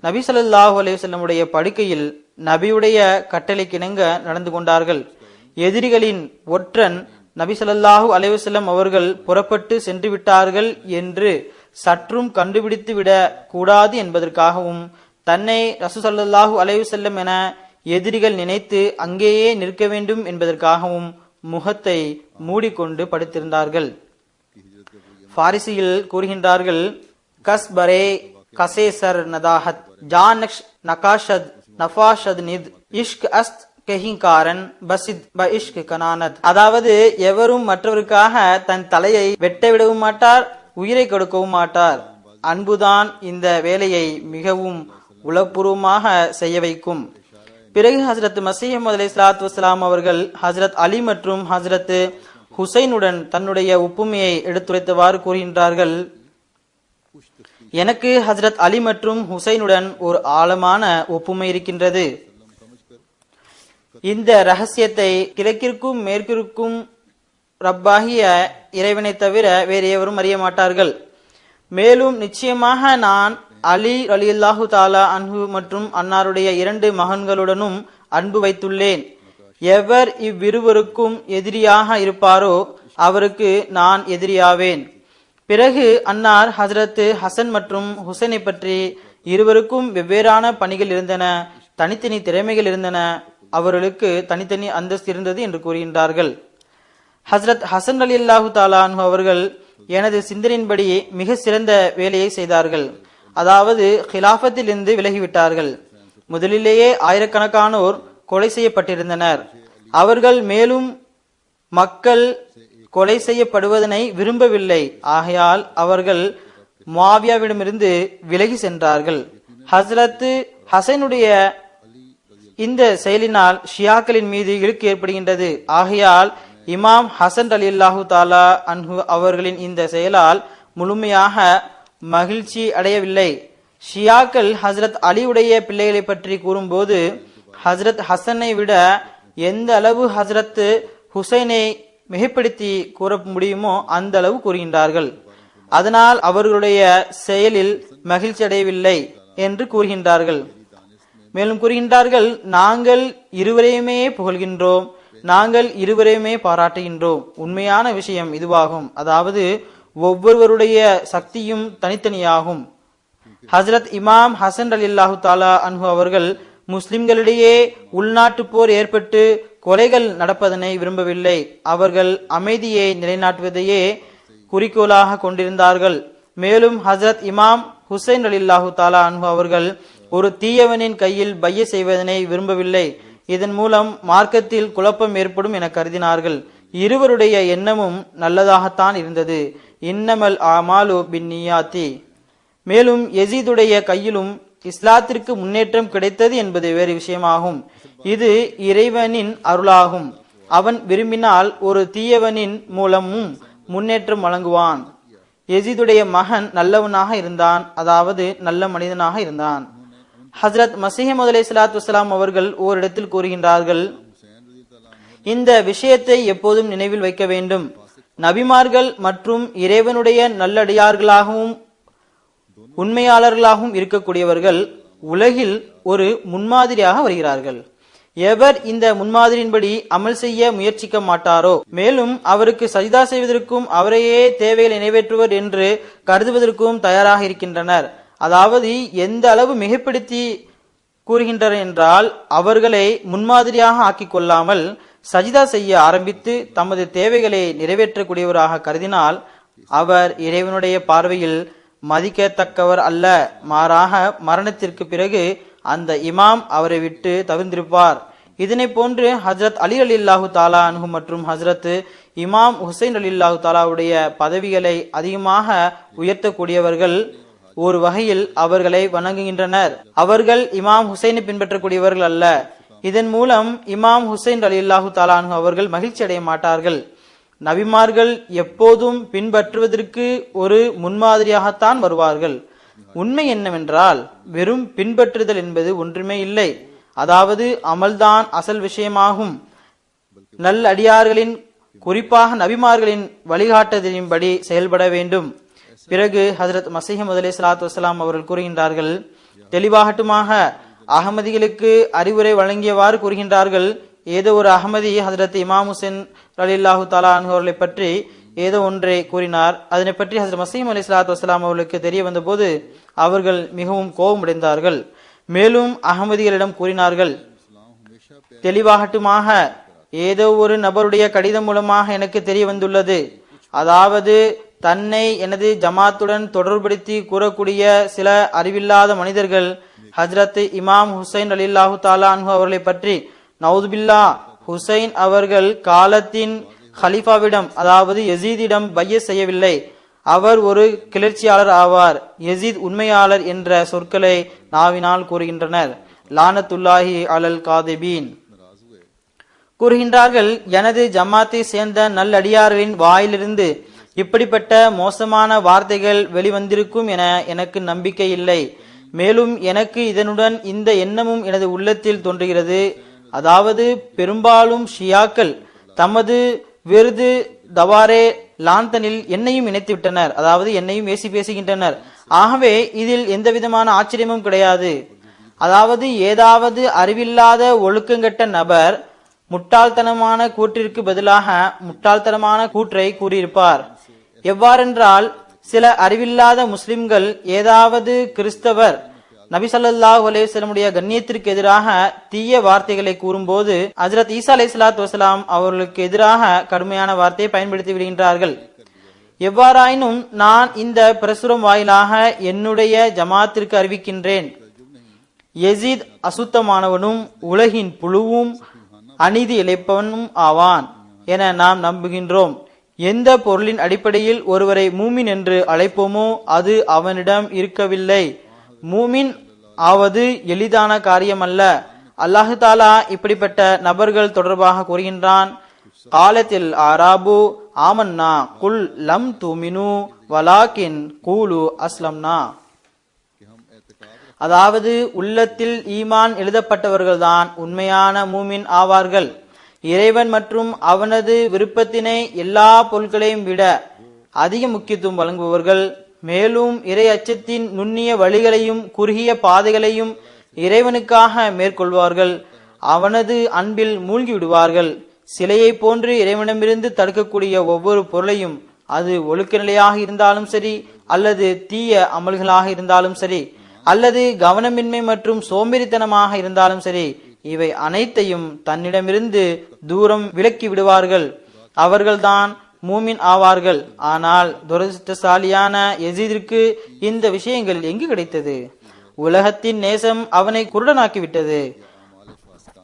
நபி ஸல்லல்லாஹு அலைஹி வஸல்லமுடைய படுக்கையில் நபியுடைய கட்டளைக்கிணங்க நடந்து கொண்டார்கள். எதிரிகளின் ஒற்றன் நபி ஸல்லல்லாஹு அலைஹி வஸல்லம் அவர்கள் புறப்பட்டு சென்று விட்டார்கள் என்று சற்றும் கண்டுபிடித்து விட கூடாது என்பதற்காகவும் தன்னை ரசூல் ஸல்லல்லாஹு அலைஹி வஸல்லம் என எதிரிகள் நினைத்து அங்கேயே நிற்க வேண்டும் என்பதற்காகவும் முகத்தை மூடிக்கொண்டு படுத்திருந்தார்கள். பாரிசியில் கூறுகின்றார்கள், கஸ்பரே கசேசர் நதாஹத் ஜானக்ஷ் நகாஷத் நஃபாஷத் நித் இஷ்க் அஸ்த் கஹிங்காரன் பசித் ப இஷ்க் கனானத். அதாவது எவரும் மற்றவருக்காக தன் தலையை வெட்ட விடவும் மாட்டார், உயிரை கொடுக்கவும் மாட்டார். அன்புதான் இந்த வேலையை மிகவும் உளப்பூர்வமாக செய்ய வைக்கும். பிறகு ஹஜ்ரத் மஸீஹ் மவ்ஊத் அலைஹிஸ்ஸலாத்து வஸ்ஸலாம் அவர்கள் ஹஜ்ரத் அலி மற்றும் ஹஜ்ரத் ஹுசைனுடன் தன்னுடைய ஒப்புமையை எடுத்துரைத்தவாறு கூறுகின்றார்கள், எனக்கு ஹஜ்ரத் அலி மற்றும் ஹுசைனுடன் ஒரு ஆழமான ஒப்புமை இருக்கின்றது. இந்த ரகசியத்தை கிழக்கிற்கும் மேற்கிற்கும் ரப்பாகிய இறைவனை தவிர வேறு எவரும் அறிய மாட்டார்கள். மேலும் நிச்சயமாக நான் அலி ரலியல்லாஹு தஆலா அன்ஹு மற்றும் அன்னாருடைய 2 மகன்களுடனும் அன்பு வைத்துள்ளேன். எவர் இவ்விருவருக்கும் எதிரியாக இருப்பாரோ அவருக்கு நான் எதிரியாவேன். பிறகு அன்னார் ஹஜ்ரத் ஹசன் மற்றும் ஹுசைனை பற்றி இருவருக்கும் வெவ்வேறான பணிகள் இருந்தன, தனித்தனி திறமைகள் இருந்தன, அவர்களுக்கு தனித்தனி அந்தஸ்து இருந்தது என்று கூறுகின்றார்கள். ஹஜ்ரத் ஹசன் ரலியல்லாஹு தஆலா அன்ஹு அவர்கள் எனது சிந்தனையின்படி மிக சிறந்த வேலையை செய்தார்கள். அதாவது ஹிலாஃபத்தில் இருந்து விலகிவிட்டார்கள். முதலிலேயே ஆயிரக்கணக்கானோர் கொலை செய்யப்பட்டிருந்தனர். அவர்கள் மேலும் மக்கள் கொலை செய்யப்படுவதனை விரும்பவில்லை. ஆகையால் அவர்கள் முஆவியாவிடமிருந்து விலகி சென்றார்கள். ஹஜ்ரத் ஹசனுடைய இந்த செயலினால் ஷியாக்களின் மீது இழுக்கு ஏற்படுகின்றது. ஆகையால் இமாம் ஹசன் ரலியல்லாஹு தஆலா அன்ஹு அவர்களின் இந்த செயலால் முழுமையாக மகிழ்ச்சி அடையவில்லை. ஷியாக்கள் ஹஜ்ரத் அலியுடைய பிள்ளைகளை பற்றி கூறும்போது ஹஜ்ரத் ஹசனை விட எந்த அளவு ஹஜ்ரத் ஹுசைனை மிகைப்படுத்தி கூற முடியுமோ அந்த அளவு கூறுகின்றார்கள். அதனால் அவர்களுடைய செயலில் மகிழ்ச்சி அடையவில்லை என்று கூறுகின்றார்கள். மேலும் கூறுகின்றார்கள், நாங்கள் இருவரையுமே புகழ்கின்றோம், நாங்கள் இருவரையுமே பாராட்டுகின்றோம். உண்மையான விஷயம் இதுவாகும், அதாவது ஒவ்வொருவருடைய சக்தியும் தனித்தனியாகும். ஹசரத் இமாம் ஹசன் ரலியல்லாஹு தஆலா அன்ஹு அவர்கள் முஸ்லிம்களிடையே உள்நாட்டு போர் ஏற்பட்டு கொலைகள் நடப்பதனை விரும்பவில்லை. அவர்கள் அமைதியை நிலைநாட்டுவதையே குறிக்கோளாக கொண்டிருந்தார்கள். மேலும் ஹசரத் இமாம் ஹுசைன் ரலியல்லாஹு தஆலா அன்ஹு அவர்கள் ஒரு தீயவனின் கையில் பைய செய்வதனை விரும்பவில்லை. இதன் மூலம் மார்க்கத்தில் குழப்பம் ஏற்படும் என கருதினார்கள். இருவருடைய எண்ணமும் நல்லதாகத்தான் இருந்தது. இன்னமல் ஆமாலு பின்னியாத்தி. மேலும் யசீதுடைய கையிலும் இஸ்லாத்திற்கு முன்னேற்றம் கிடைத்தது என்பது வேறு விஷயமாகும். இது இறைவனின் அருளாகும். அவன் விரும்பினால் ஒரு தீயவனின் மூலமும் முன்னேற்றம் வழங்குவான். யசீதுடைய மகன் நல்லவனாக இருந்தான், அதாவது நல்ல மனிதனாக இருந்தான். ஹஜ்ரத் மஸீஹ் அலைஹிஸ்ஸலாத்து வஸ்ஸலாம் அவர்கள் ஓரிடத்தில் கூறுகின்றார்கள், இந்த விஷயத்தை எப்போதும் நினைவில் வைக்க வேண்டும். நபிமார்கள் மற்றும் இறைவனுடைய நல்லடியார்களாகவும் உண்மையாளர்களாகவும் இருக்கக்கூடியவர்கள் உலகில் ஒரு முன்மாதிரியாக வருகிறார்கள். எவர் இந்த முன்மாதிரியின்படி அமல் செய்ய முயற்சிக்க மாட்டாரோ, மேலும் அவருக்கு சஜிதா செய்வதற்கும் அவரையே தேவைகளை நிறைவேற்றுவர் என்று கருதுவதற்கும் தயாராக இருக்கின்றனர். அதாவது எந்த அளவு மிகைப்படுத்தி கூறுகின்றனர் என்றால், அவர்களை முன்மாதிரியாக ஆக்கிக் கொள்ளாமல் சஜிதா செய்ய ஆரம்பித்து தமது தேவைகளை நிறைவேற்றக்கூடியவராக கருதினால் அவர் இறைவனுடைய பார்வையில் மதிக்கத்தக்கவர் அல்ல. மாறாக மரணத்திற்கு பிறகு அந்த இமாம் அவரை விட்டு தவிர்ந்திருப்பார். இதனை போன்று ஹஜ்ரத் அலி ரலியல்லாஹு தஆலா அன்ஹு மற்றும் ஹஜ்ரத் இமாம் ஹுசைன் ரலியல்லாஹு தஆலாவுடைய பதவிகளை அதிகமாக உயர்த்தக்கூடியவர்கள் ஒரு வகையில் அவர்களை வணங்குகின்றனர். அவர்கள் இமாம் ஹுசைனை பின்பற்றக்கூடியவர்கள் அல்ல. இதன் மூலம் இமாம் ஹுசைன் ரலியல்லாஹு தஆலா அன்ஹு அவர்கள் மகிழ்ச்சி அடைய மாட்டார்கள். நபிமார்கள் எப்போதும் பின்பற்றுவதற்கு ஒரு முன்மாதிரியாகத்தான் வருவார்கள். உண்மை என்னவென்றால், வெறும் பின்பற்றுதல் என்பது ஒன்றுமே இல்லை. அதாவது அமல்தான் அசல் விஷயமாகும். நல்ல அடியார்களின், குறிப்பாக நபிமார்களின் வழிகாட்டுதலின்படி செயல்பட வேண்டும். பிறகு ஹஜ்ரத் மஸீஹ் அலைஹிஸ்ஸலாத்து வஸ்ஸலாம் அவர்கள் கூறுகின்றார்கள், தெளிவாகட்டுமாக அகமதிகளுக்கு அறிவுரை வழங்கியவாறு கூறுகின்றார்கள். ஏதோ ஒரு அகமதி ஹஜ்ரத் இமாம் ஹுசைன் ரலியல்லாஹு தஆலா அன்ஹு அவர்களை பற்றி ஏதோ ஒன்றை கூறினார். அதனை பற்றி ஹஜ்ரத் மஸீஹ் அலைஹிஸ்ஸலாத்து வஸ்ஸலாம் அவர்களுக்கு தெரிய வந்தபோது அவர்கள் மிகவும் கோபமடைந்தார்கள். மேலும் அகமதிகளிடம் கூறினார்கள், தெளிவாகட்டுமாக ஏதோ ஒரு நபருடைய கடிதம் மூலமாக எனக்கு தெரிய வந்துள்ளது. அதாவது தன்னை எனது ஜமாத்துடன் தொடர்படுத்தி கூறக்கூடிய சில அறிவில்லாத மனிதர்கள் ஹஜ்ரத் இமாம் ஹுசைன் ரலியல்லாஹு தஆலா அன்ஹு அவர்களை பற்றி நவுதுபில்லா, ஹுசைன் அவர்கள் காலத்தின் ஹலீஃபாவிடம், அதாவது யசீதிடம் பைய செய்யவில்லை, அவர் ஒரு கிளர்ச்சியாளர் ஆவார், யசீத் உண்மையாளர் என்ற சொற்களை நாவினால் கூறுகின்றனர். லானத்துல்லாஹி அலல் காதிபீன். கூறுகின்றார்கள், எனது ஜமாத்தை சேர்ந்த நல்லடியார்களின் வாயிலிருந்து இப்படிப்பட்ட மோசமான வார்த்தைகள் வெளிவந்திருக்கும் என எனக்கு நம்பிக்கை இல்லை. மேலும் எனக்கு இதனுடன் இந்த எண்ணமும் எனது உள்ளத்தில் தோன்றுகிறது. அதாவது பெரும்பாலும் ஷியாக்கள் தமது விருது தவாரே லாந்தனில் என்னையும் இணைத்து விட்டனர், அதாவது என்னையும் பேசுகின்றனர். ஆகவே இதில் எந்த விதமான ஆச்சரியமும் கிடையாது. அதாவது ஏதாவது அறிவில்லாத ஒழுக்கங்கட்ட நபர் முட்டாள்தனமான கூற்றிற்கு பதிலாக முட்டாள்தனமான கூற்றை கூறியிருப்பார். எவ்வாறென்றால், சில அறிவில்லாத முஸ்லிம்கள் ஏதாவது கிறிஸ்தவர் நபி ஸல்லல்லாஹு அலைஹி வஸல்லமுடைய கண்ணியத்திற்கு எதிராக தீய வார்த்தைகளை கூறும்போது ஹஜ்ரத் ஈசா அலைஹிஸ்ஸலாத்து வஸலாம் அவர்களுக்கு எதிராக கடுமையான வார்த்தையை பயன்படுத்தி விடுகின்றார்கள். எவ்வாறாயினும் நான் இந்த பிரசுரம் வாயிலாக என்னுடைய ஜமாத்திற்கு அறிவிக்கின்றேன், யசீத் அசுத்தமானவனும் உலகின் புழுவும் அநீதி இழைப்பவனும் ஆவான் என நாம் நம்புகின்றோம். எந்த பொருளின் அடிப்படையில் ஒருவரை மூமின் என்று அழைப்போமோ அது அவனிடம் இருக்கவில்லை. மூமின் ஆவது எளிதான காரியம் அல்ல. அல்லாஹு தாலா இப்படிப்பட்ட நபர்கள் தொடர்பாக கூறுகின்றான், காலத்தில் ஆராபு ஆமன்னா குல் லம் துமினு வலாக்கின் கூலு அஸ்லம்னா. அதாவது உள்ளத்தில் ஈமான் எழுதப்பட்டவர்கள்தான் உண்மையான மூமின் ஆவார்கள். இறைவன் மற்றும் அவனது விருப்பத்தினை எல்லா பொருட்களையும் விட அதிக முக்கியத்துவம் வழங்குபவர்கள். மேலும் இறை அச்சத்தின் நுண்ணிய வழிகளையும் குறுகிய பாதைகளையும் இறைவனுக்காக மேற்கொள்வார்கள். அவனது அன்பில் மூழ்கி விடுவார்கள். சிலையை போன்று இறைவனிடமிருந்து தடுக்கக்கூடிய ஒவ்வொரு பொருளையும், அது ஒழுக்க நிலையாக இருந்தாலும் சரி, அல்லது தீய அமல்களாக இருந்தாலும் சரி, அல்லது கவனமின்மை மற்றும் சோம்பேறித்தனமாக இருந்தாலும் சரி, இவை அனைத்தையும் தன்னிடமிருந்து தூரம் விலக்கி விடுவார்கள். அவர்கள்தான் மூமின் ஆவார்கள். ஆனால் துரதிர்ஷ்டசாலியான யசீதிற்கு இந்த விஷயங்கள் எங்கு கிடைத்தது? உலகத்தின் நேசம் அவனை குருடனாக்கிவிட்டது.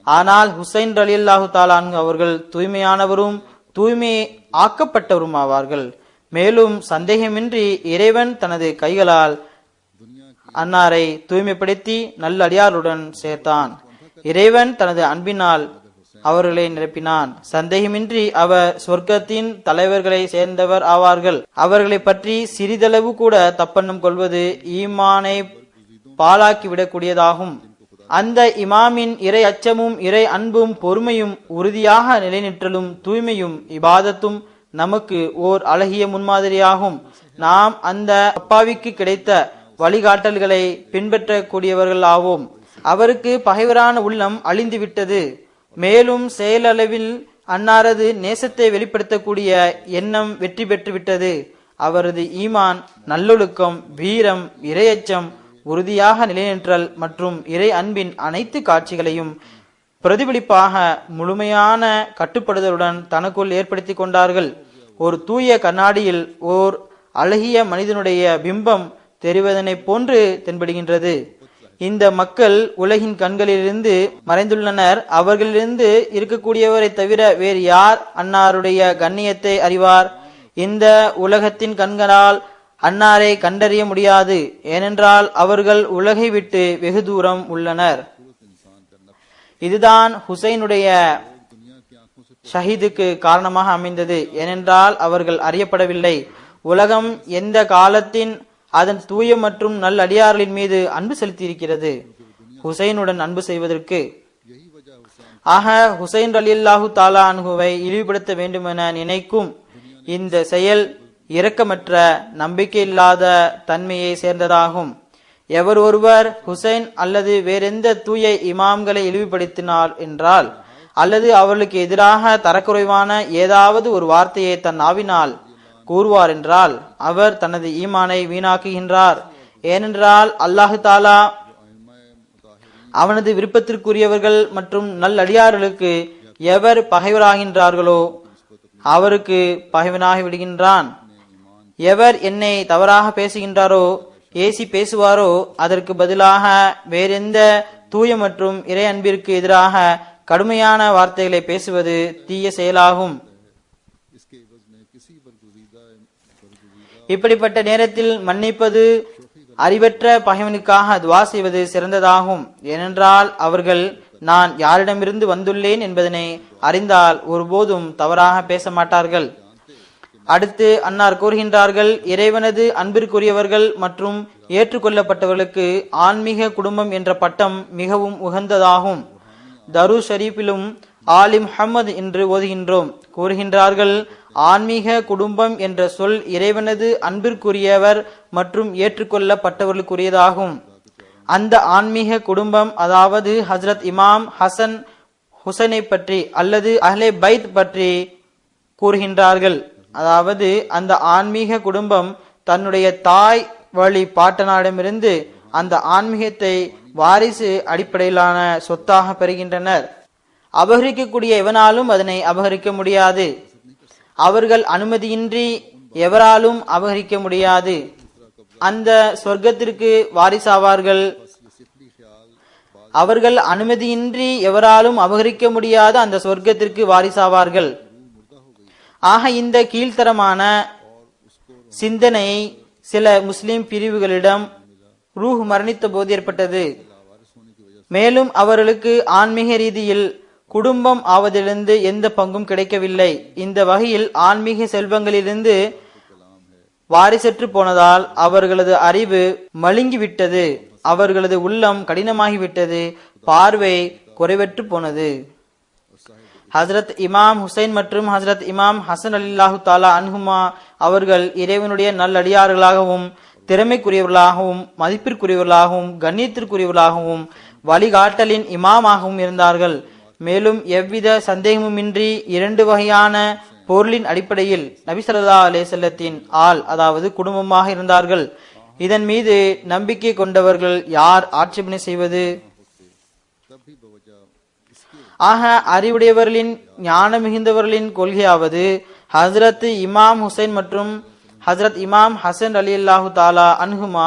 ஆனால் ஹுசைன் ரலியல்லாஹு தஆலா அன்ஹு அவர்கள் தூய்மையானவரும் தூய்மை ஆக்கப்பட்டவரும் ஆவார்கள். மேலும் சந்தேகமின்றி இறைவன் தனது கைகளால் அன்னாரை தூய்மைப்படுத்தி நல்லடியாருடன் சேர்த்தான். இறைவன் தனது அன்பினால் அவர்களை நிரப்பினான். சந்தேகமின்றி அவர் சொர்க்கத்தின் தலைவர்களை சேர்ந்தவர் ஆவார்கள். அவர்களை பற்றி சிறிதளவு கூட தப்பெண்ணம் கொள்வது ஈமானை பாழாக்கிவிடக்கூடியதாகும். அந்த இமாமின் இறை அச்சமும் இறை அன்பும் பொறுமையும் உறுதியாக நிலைநிற்றலும் தூய்மையும் இபாதத்தும் நமக்கு ஓர் அழகிய முன்மாதிரியாகும். நாம் அந்த அப்பாவிக்கு கிடைத்த வழிகாட்டல்களை பின்பற்றக்கூடியவர்கள் ஆவோம். அவருக்கு பகைவரான உள்ளம் அழிந்துவிட்டது. மேலும் செயலளவில் அன்னாரது நேசத்தை வெளிப்படுத்தக்கூடிய எண்ணம் வெற்றி பெற்றுவிட்டது. அவரது ஈமான், நல்லொழுக்கம், வீரம், இறையச்சம், உறுதியாக நிலைநிற்றல் மற்றும் இறை அன்பின் அனைத்து காட்சிகளையும் பிரதிபலிப்பாக முழுமையான கட்டுப்படுதலுடன் தனக்குள் ஏற்படுத்தி கொண்டார்கள். ஒரு தூய கண்ணாடியில் ஓர் அழகிய மனிதனுடைய பிம்பம் தெரிவதனை போன்று தென்படுகின்றது. இந்த மக்கள் உலகின் கண்களிலிருந்து மறைந்துள்ளனர். அவர்களிலிருந்து இருக்கக்கூடியவரை தவிர வேறு யார் அன்னாருடைய கண்ணியத்தை அறிவார்? இந்த உலகத்தின் கண்களால் அன்னாரை கண்டறிய முடியாது. ஏனென்றால் அவர்கள் உலகை விட்டு வெகு தூரம் உள்ளனர். இதுதான் ஹுசைனுடைய ஷஹீதுக்கு காரணமாக அமைந்தது. ஏனென்றால் அவர்கள் அறியப்படவில்லை. உலகம் எந்த காலத்தின் அதன் தூய மற்றும் நல்லடியார்களின் மீது அன்பு செலுத்தியிருக்கிறது ஹுசைனுடன் அன்பு செய்வதற்கு. ஆக ஹுசைன் ரலியல்லாஹு தஆலா அன்ஹுவை இழிவுபடுத்த வேண்டுமென நினைக்கும் இந்த செயல் இரக்கமற்ற நம்பிக்கையில்லாத தன்மையை சேர்ந்ததாகும். எவர் ஒருவர் ஹுசைன் அல்லது வேறெந்த தூய இமாம்களை இழிவுபடுத்தினார் என்றால், அல்லது அவர்களுக்கு எதிராக தரக்குறைவான ஏதாவது ஒரு வார்த்தையை தன் நாவினால் கூறுவார் என்றால், அவர் தனது ஈமானை வீணாக்குகின்றார். ஏனென்றால் அல்லாஹு தாலா அவனது விருப்பத்திற்குரியவர்கள் மற்றும் நல்லடியார்களுக்கு எவர் பகைவராகின்றார்களோ அவருக்கு பகைவனாகி விடுகின்றான். எவர் என்னை தவறாக பேசுகின்றாரோ, ஏசி பேசுவாரோ, அதற்கு பதிலாக வேறெந்த தூய மற்றும் இறை அன்பிற்கு எதிராக கடுமையான வார்த்தைகளை பேசுவது தீய செயலாகும். இப்படிப்பட்ட நேரத்தில் மன்னிப்பது, அறிவற்ற பகைவனுக்காக துவா செய்வது சிறந்ததாகும். ஏனென்றால் அவர்கள் நான் யாரிடமிருந்து வந்துள்ளேன் என்பதனை அறிந்தால் ஒருபோதும் தவறாக பேச மாட்டார்கள். அடுத்து அன்னார் கூறுகின்றார்கள், இறைவனது அன்பிற்குரியவர்கள் மற்றும் ஏற்றுக்கொள்ளப்பட்டவர்களுக்கு ஆன்மீக குடும்பம் என்ற பட்டம் மிகவும் உகந்ததாகும். தரு ஷரீஃபிலும் ஆலி முஹம்மது என்று ஓதுகின்றோம். கூறுகின்றார்கள், ஆன்மீக குடும்பம் என்ற சொல் இறைவனது அன்பிற்குரியவர் மற்றும் ஏற்றுக்கொள்ளப்பட்டவர்களுக்குரியதாகும். அந்த ஆன்மீக குடும்பம், அதாவது ஹஜ்ரத் இமாம் ஹசன் ஹுசைனை பற்றி அல்லது அஹ்லே பைத் பற்றி கூறுகின்றார்கள். அதாவது அந்த ஆன்மீக குடும்பம் தன்னுடைய தாய் வழி பாட்டனாரிடமிருந்து அந்த ஆன்மீகத்தை வாரிசு அடிப்படையிலான சொத்தாக பெறுகின்றனர். அபகரிக்கக்கூடிய எவனாலும் அதனை அபகரிக்க முடியாது. அவர்கள் அனுமதியின்றி எவராலும் அபகரிக்க முடியாது. அந்த சொர்க்கத்திற்கு வாரிசாவார்கள். அவர்கள் அனுமதியின்றி எவராலும் அபகரிக்க முடியாத அந்த சொர்க்கத்திற்கு வாரிசாவார்கள். ஆக இந்த கீழ்த்தரமான சிந்தனை சில முஸ்லிம் பிரிவுகளிடம் ரூஹ் மரணித்த போது ஏற்பட்டது. மேலும் அவர்களுக்கு ஆன்மீக ரீதியில் குடும்பம் ஆவதிலிருந்து எந்த பங்கும் கிடைக்கவில்லை. இந்த வகையில் ஆன்மீக செல்வங்களிலிருந்து வாரிசற்று போனதால் அவர்களது அறிவு மழுங்கிவிட்டது, அவர்களது உள்ளம் கடினமாகிவிட்டது, பார்வை குறைவற்று போனது. ஹசரத் இமாம் ஹுசைன் மற்றும் ஹசரத் இமாம் ஹசன் ரலியல்லாஹு தஆலா அன்ஹுமா அவர்கள் இறைவனுடைய நல்லடியார்களாகவும் திறமைக்குரியவர்களாகவும் மதிப்பிற்குரியவர்களாகவும் கண்ணியத்திற்குரியவர்களாகவும் வழிகாட்டலின் இமாமாகவும் இருந்தார்கள். மேலும் எவ்வித சந்தேகமுமின்றி இரண்டு வகையான பொருளின் அடிப்படையில் நபி ஸல்லல்லாஹு அலைஹி வஸல்லத்தின் ஆள், அதாவது குடும்பமாக இருந்தார்கள். இதன் மீது நம்பிக்கை கொண்டவர்கள் யார் ஆட்சேபனை செய்வது? ஆக அறிவுடையவர்களின் ஞான மிகுந்தவர்களின் கொள்கையாவது ஹஸ்ரத் இமாம் ஹுசைன் மற்றும் ஹஸ்ரத் இமாம் ஹசன் ரலியல்லாஹு தாலா அன்ஹுமா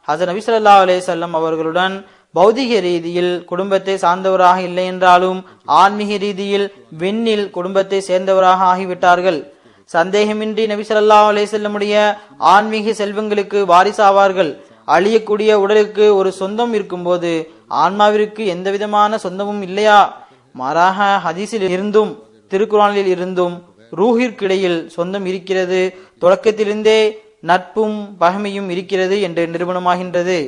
ஹஸ்ரத் நபி ஸல்லல்லாஹு அலைஹி வஸல்லம் அவர்களுடன் பௌதிக ரீதியில் குடும்பத்தை சார்ந்தவராக இல்லை என்றாலும் ஆன்மீக ரீதியில் விண்ணில் குடும்பத்தை சேர்ந்தவராக ஆகிவிட்டார்கள். சந்தேகமின்றி நபி ஸல்லல்லாஹு அலைஹி வஸல்லமுடைய ஆன்மீக செல்வங்களுக்கு வாரிசாவார்கள். அழியக்கூடிய உடலுக்கு ஒரு சொந்தம் இருக்கும்போது ஆன்மாவிற்கு எந்த விதமான சொந்தமும் இல்லையா? மாறாக ஹதீஸில் இருந்தும் திருக்குர்ஆனில் இருந்தும் ரூஹிற்கிடையில் சொந்தம் இருக்கிறது, தொடக்கத்திலிருந்தே நட்பும் பகைமையும் இருக்கிறது என்று நிரூபணமாகின்றது.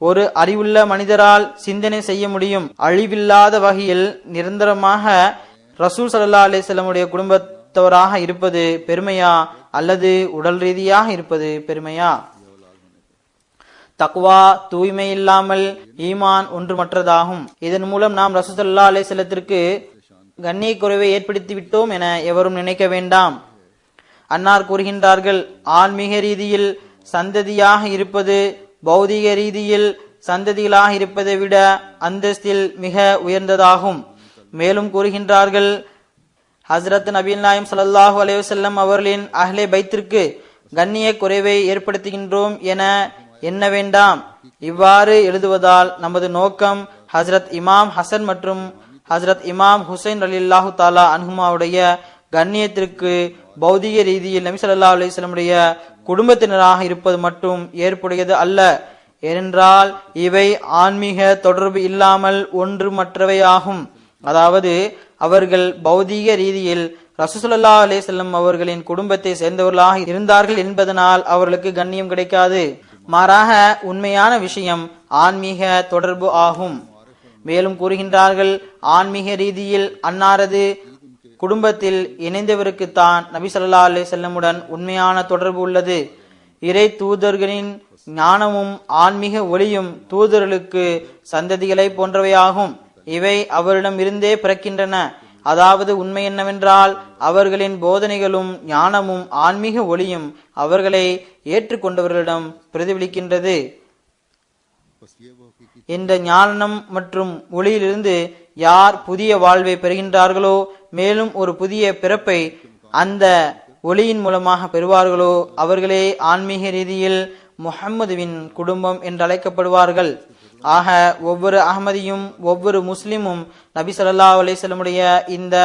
ஒரு அறிவுள்ள மனிதரால் சிந்தனை செய்ய முடியும். அழிவில்லாத வகையில் நிரந்தரமாக ரசூல் ஸல்லல்லாஹு அலைஹி வஸல்லமுடைய குடும்பத்தவராக இருப்பது பெருமையா அல்லது உடல் ரீதியாக இருப்பது பெருமையா? தக்வா தூய்மை இல்லாமல் ஈமான் ஒன்றுமற்றதாகும். இதன் மூலம் நாம் ரசூல் ஸல்லல்லாஹு அலைஹி வஸல்லத்திற்கு கண்ணிய குறைவை ஏற்படுத்தி விட்டோம் என எவரும் நினைக்க வேண்டாம். அன்னார் கூறுகின்றார்கள், ஆன்மீக ரீதியில் சந்ததியாக இருப்பது பௌதிக ரீதியில் சந்ததிகளாக இருப்பதை விட அந்தஸ்தில் மிக உயர்ந்ததாகும். மேலும் கூறுகின்றார்கள், ஹஸ்ரத் நபிகள் நாயகம் ஸல்லல்லாஹு அலைஹி வஸல்லம் அவர்களின் அஹ்லே பைத்திற்கு கண்ணிய குறைவை ஏற்படுத்துகின்றோம் என எண்ண வேண்டாம். இவ்வாறு எழுதுவதால் நமது நோக்கம் ஹஸ்ரத் இமாம் ஹசன் மற்றும் ஹஸ்ரத் இமாம் ஹுசைன் ரலியல்லாஹு தாலா அன்ஹுமாவுடைய கண்ணியத்திற்கு பௌதிக ரீதியில் நபி ஸல்லல்லாஹு அலைஹி வஸல்லமுடைய குடும்பத்தினராக இருப்பது மட்டும் ஏற்புடையது அல்ல. ஏனென்றால் இவை ஆன்மீக தொடர்பு இல்லாமல் ஒன்றுமற்றவை ஆகும். அதாவது அவர்கள் பௌதீக ரீதியில் ரசூல் ஸல்லல்லாஹு அலைஹி வஸல்லம் அவர்களின் குடும்பத்தை சேர்ந்தவர்களாக இருந்தார்கள் என்பதனால் அவர்களுக்கு கண்ணியம் கிடைக்காது. மாறாக உண்மையான விஷயம் ஆன்மீக தொடர்பு ஆகும். மேலும் கூறுகின்றார்கள், ஆன்மீக ரீதியில் அன்னாரது குடும்பத்தில் இணைந்தவருக்குத்தான் நபி ஸல்லல்லாஹு அலைஹி வஸல்லமுடன் உண்மையான தொடர்பு உள்ளது. இறை தூதர்களின் ஞானமும் ஆன்மீக ஒளியும் தூதர்களுக்கு சந்ததிகளை போன்றவையாகும். இவை அவரிடம் இருந்தே பிறக்கின்றன. அதாவது உண்மை என்னவென்றால் அவர்களின் போதனைகளும் ஞானமும் ஆன்மீக ஒளியும் அவர்களை ஏற்றுக்கொண்டவர்களிடம் பிரதிபலிக்கின்றது. இந்த ஞானம் மற்றும் ஒளியிலிருந்து யார் புதிய வாழ்வை பெறுகின்றார்களோ, மேலும் ஒரு புதிய பிறப்பை அந்த ஒளியின் மூலமாக பெறுவார்களோ, அவர்களே ஆன்மீக ரீதியில் முஹம்மதுவின் குடும்பம் என்று அழைக்கப்படுவார்கள். ஆக ஒவ்வொரு அஹ்மதியும் ஒவ்வொரு முஸ்லிமும் நபி ஸல்லல்லாஹு அலைஹி வஸல்லமுடைய இந்த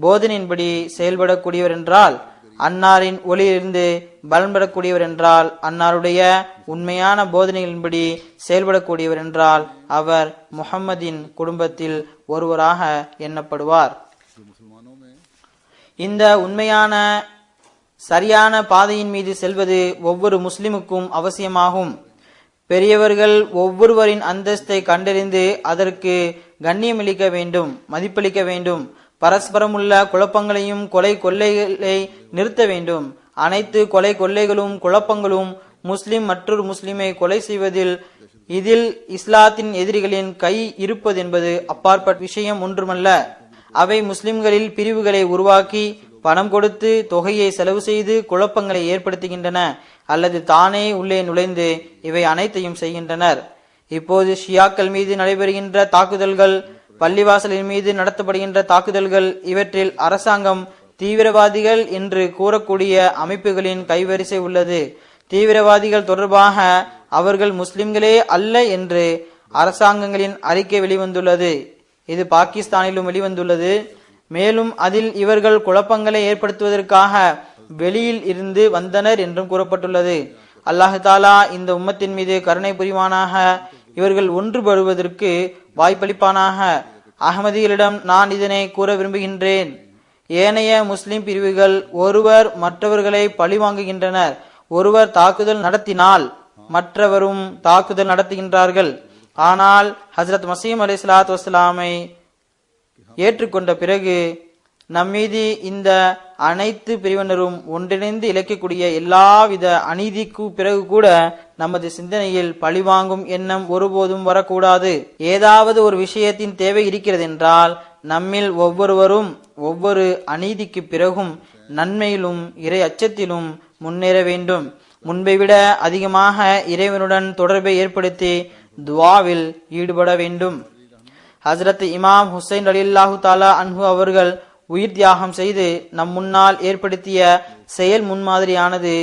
போதனையின்படி செயல்படக்கூடியவர் என்றால், அன்னாரின் ஒளியிலிருந்து பலன்படக்கூடியவர் என்றால், அன்னாருடைய உண்மையான போதனைகளின்படி செயல்படக்கூடியவர் என்றால் அவர் முஹம்மதின் குடும்பத்தில் ஒருவராக எண்ணப்படுவார். இந்த உண்மையான சரியான பாதையின் மீது செல்வது ஒவ்வொரு முஸ்லிமுக்கும் அவசியமாகும். பெரியவர்கள் ஒவ்வொருவரின் அந்தஸ்தை கண்டறிந்து அதற்கு கண்ணியமளிக்க வேண்டும், மதிப்பளிக்க வேண்டும். பரஸ்பரம் உள்ள குழப்பங்களையும் கொலை கொள்ளைகளை நிறுத்த வேண்டும். அனைத்து கொலை கொள்ளைகளும் குழப்பங்களும் முஸ்லிம் மற்றொரு முஸ்லிமை கொலை செய்வதில் இதில் இஸ்லாத்தின் எதிரிகளின் கை இருப்பது என்பது அப்பாற்பட்ட விஷயம் ஒன்றுமல்ல. அவை முஸ்லிம்களில் பிரிவுகளை உருவாக்கி பணம் கொடுத்து தொகையை செலவு செய்து குழப்பங்களை ஏற்படுத்துகின்றன, அல்லது தானே உள்ளே நுழைந்து இவை அனைத்தையும் செய்கின்றனர். இப்போது ஷியாக்கள் மீது நடைபெறுகின்ற தாக்குதல்கள், பள்ளிவாசலின் மீது நடத்தப்படுகின்ற தாக்குதல்கள், இவற்றில் அரசாங்கம் தீவிரவாதிகள் என்று கூறக்கூடிய அமைப்புகளின் கைவரிசை உள்ளது. தீவிரவாதிகள் தொடர்பாக அவர்கள் முஸ்லிம்களே அல்ல என்று அரசாங்கங்களின் அறிக்கை வெளிவந்துள்ளது. இது பாகிஸ்தானிலும் வெளிவந்துள்ளது. மேலும் அதில் இவர்கள் குழப்பங்களை ஏற்படுத்துவதற்காக வெளியில் இருந்து வந்தனர் என்றும் கூறப்பட்டுள்ளது. அல்லாஹ் தாலா இந்த உம்மத்தின் மீது கருணை புரிவானாக. இவர்கள் ஒன்றுபடுவதற்கு வாய்ப்பளிப்பானாக. அகமதிகளிடம் நான் இதனை கூற விரும்புகின்றேன். ஏனைய முஸ்லிம் பிரிவுகள் ஒருவர் மற்றவர்களை பழிவாங்குகின்றனர். ஒருவர் தாக்குதல் நடத்தினால் மற்றவரும் தாக்குதல் நடத்துகின்றார்கள். ஆனால் ஹஜ்ரத் மசீம் அலைஹிஸ்ஸலாத்து வஸ்ஸலாமை ஏற்றுக்கொண்ட பிறகு நம்மீது இந்த அனைத்து பிரிவினரும் ஒன்றிணைந்து இழைக்கக்கூடிய எல்லாவித அநீதிக்கு பிறகு கூட நமது சிந்தனையில் பழிவாங்கும் எண்ணம் ஒருபோதும் வரக்கூடாது. ஏதாவது ஒரு விஷயத்தின் தேவை இருக்கிறது என்றால் நம்மில் ஒவ்வொருவரும் ஒவ்வொரு அநீதிக்கு பிறகும் நன்மையிலும் இறை அச்சத்திலும் முன்னேற வேண்டும். முன்பை விட அதிகமாக இறைவனுடன் தொடர்பை ஏற்படுத்தி துவாவில் ஈடுபட வேண்டும். ஹசரத் இமாம் ஹுசைன் ரலியல்லாஹு தஆலா அன்ஹு அவர்கள் உயிர் தியாகம் செய்து நம் முன்னால் ஏற்படுத்திய செயல் முன்மாதிரியானது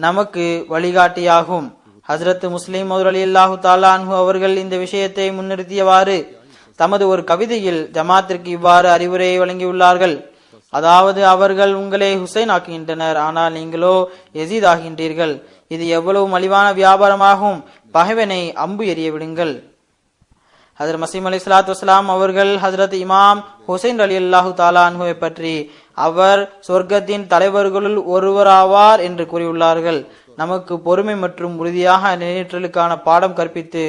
நமக்கு வழிகாட்டியாகும். ஹசரத் முஸ்லிம் மௌத் ரலியல்லாஹு தஆலா அன்ஹு அவர்கள் இந்த விஷயத்தை முன்னிறுத்தியவாறு தமது ஒரு கவிதையில் ஜமாத்திற்கு இவ்வாறு அறிவுரை வழங்கியுள்ளார்கள். அதாவது, அவர்கள் உங்களை ஹுசைன் ஆக்குகின்றனர், ஆனால் நீங்களோ யசீத் ஆகின்றீர்கள். இது எவ்வளவு மலிவான வியாபாரமாகும். பகைவனை அம்பு எறிய விடுங்கள். ஹஜ்ரத் மசீம் அலைஹிஸ்ஸலாத்து வஸ்ஸலாம் அவர்கள் ஹஜ்ரத் இமாம் ஹுசைன் ரலியல்லாஹு தஆலா அன்ஹுவை பற்றி அவர் சொர்க்கத்தின் தலைவர்களுள் ஒருவராவார் என்று கூறியுள்ளார்கள். நமக்கு பொறுமை மற்றும் உறுதியாக நிலைநிற்றலுக்கான பாடம் கற்பித்து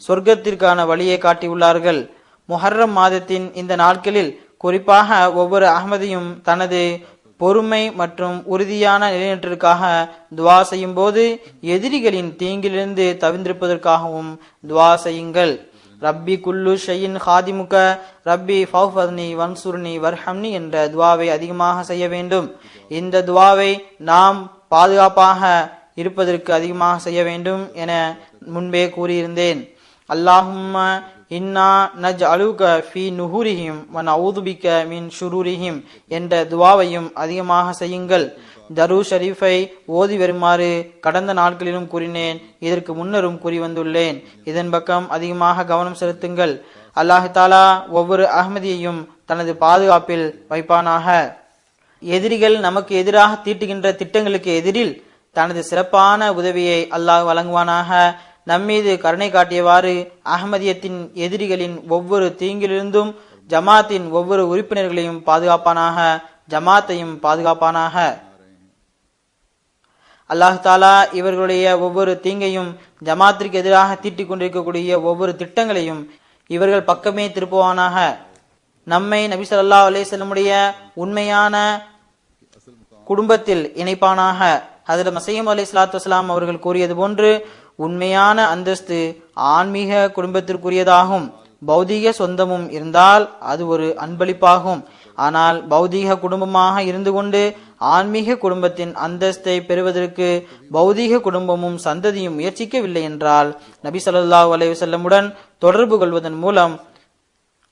சொர்க்கத்திற்கான வழியை காட்டியுள்ளார்கள். முஹர்ரம் மாதத்தின் இந்த நாட்களில் குறிப்பாக ஒவ்வொரு அஹ்மதியும் தனது பொறுமை மற்றும் உறுதியான நிலைநிற்றலுக்காக துவா செய்யும் போது எதிரிகளின் தீங்கிலிருந்து தவிர்ந்திருப்பதற்காகவும் துவா செய்யுங்கள். ரப்பி குல்லு ஷையின் ஹாதிமுக ரப்பி ஃபௌஃபத்னி வன்சுர்னி வர்ஹம்னி என்ற துவாவை அதிகமாக செய்ய வேண்டும். இந்த துவாவை நாம் பாதுகாப்பாக இருப்பதற்கு அதிகமாக செய்ய வேண்டும் என முன்பே கூறியிருந்தேன். அல்லாஹும்ம இன்னா நஜ்அலுக ஃபீ நுஹூரிஹிம் வ நஊது பிக மின் ஷுரூரிஹிம் என்ற துவாவையும் அதிகமாக செய்யுங்கள். தரூ ஷரீஃபை ஓதி வருமாறு கடந்த நாட்களிலும் கூறினேன், இதற்கு முன்னரும் கூறி வந்துள்ளேன். இதன் பக்கம் அதிகமாக கவனம் செலுத்துங்கள். அல்லாஹ் தஆலா ஒவ்வொரு அஹ்மதியையும் தனது பாதுகாப்பில் வைப்பானாக. எதிரிகள் நமக்கு எதிராக தீட்டுகின்ற திட்டங்களுக்கு எதிரில் தனது சிறப்பான உதவியை அல்லாஹ் வழங்குவானாக. நம்மீது கருணை காட்டியவாறு அஹ்மதியத்தின் எதிரிகளின் ஒவ்வொரு தீங்கிலிருந்தும் ஜமாத்தின் ஒவ்வொரு உறுப்பினர்களையும் பாதுகாப்பானாக, ஜமாத்தையும் பாதுகாப்பானாக. அல்லாஹ் தாலா இவர்களுடைய ஒவ்வொரு தீங்கையும், ஜமாத்திற்கு எதிராக தீட்டிக் கொண்டிருக்கக்கூடிய ஒவ்வொரு திட்டங்களையும் இவர்கள் பக்கமே திருப்புவானாக. நம்மை நபி ஸல்லல்லாஹு அலைஹி வஸல்லமுடைய உண்மையான குடும்பத்தில் இணைப்பானாக. ஹஜ்ரத் மஸீஹ் அலைஹிஸ்ஸலாத்து வஸ்ஸலாம் அவர்கள் கூறியது போன்று உண்மையான அந்தஸ்து ஆன்மீக குடும்பத்திற்குரியதாகும். பௌதீக சொந்தமும் இருந்தால் அது ஒரு அன்பளிப்பாகும். ஆனால் பௌதீக குடும்பமாக இருந்து கொண்டு ஆன்மீக குடும்பத்தின் அந்தஸ்தை பெறுவதற்கு பௌதீக குடும்பமும் சந்ததியும் முயற்சிக்கவில்லை என்றால் நபி ஸல்லல்லாஹு அலைஹி வஸல்லமுடன் தொடர்பு கொள்வதன் மூலம்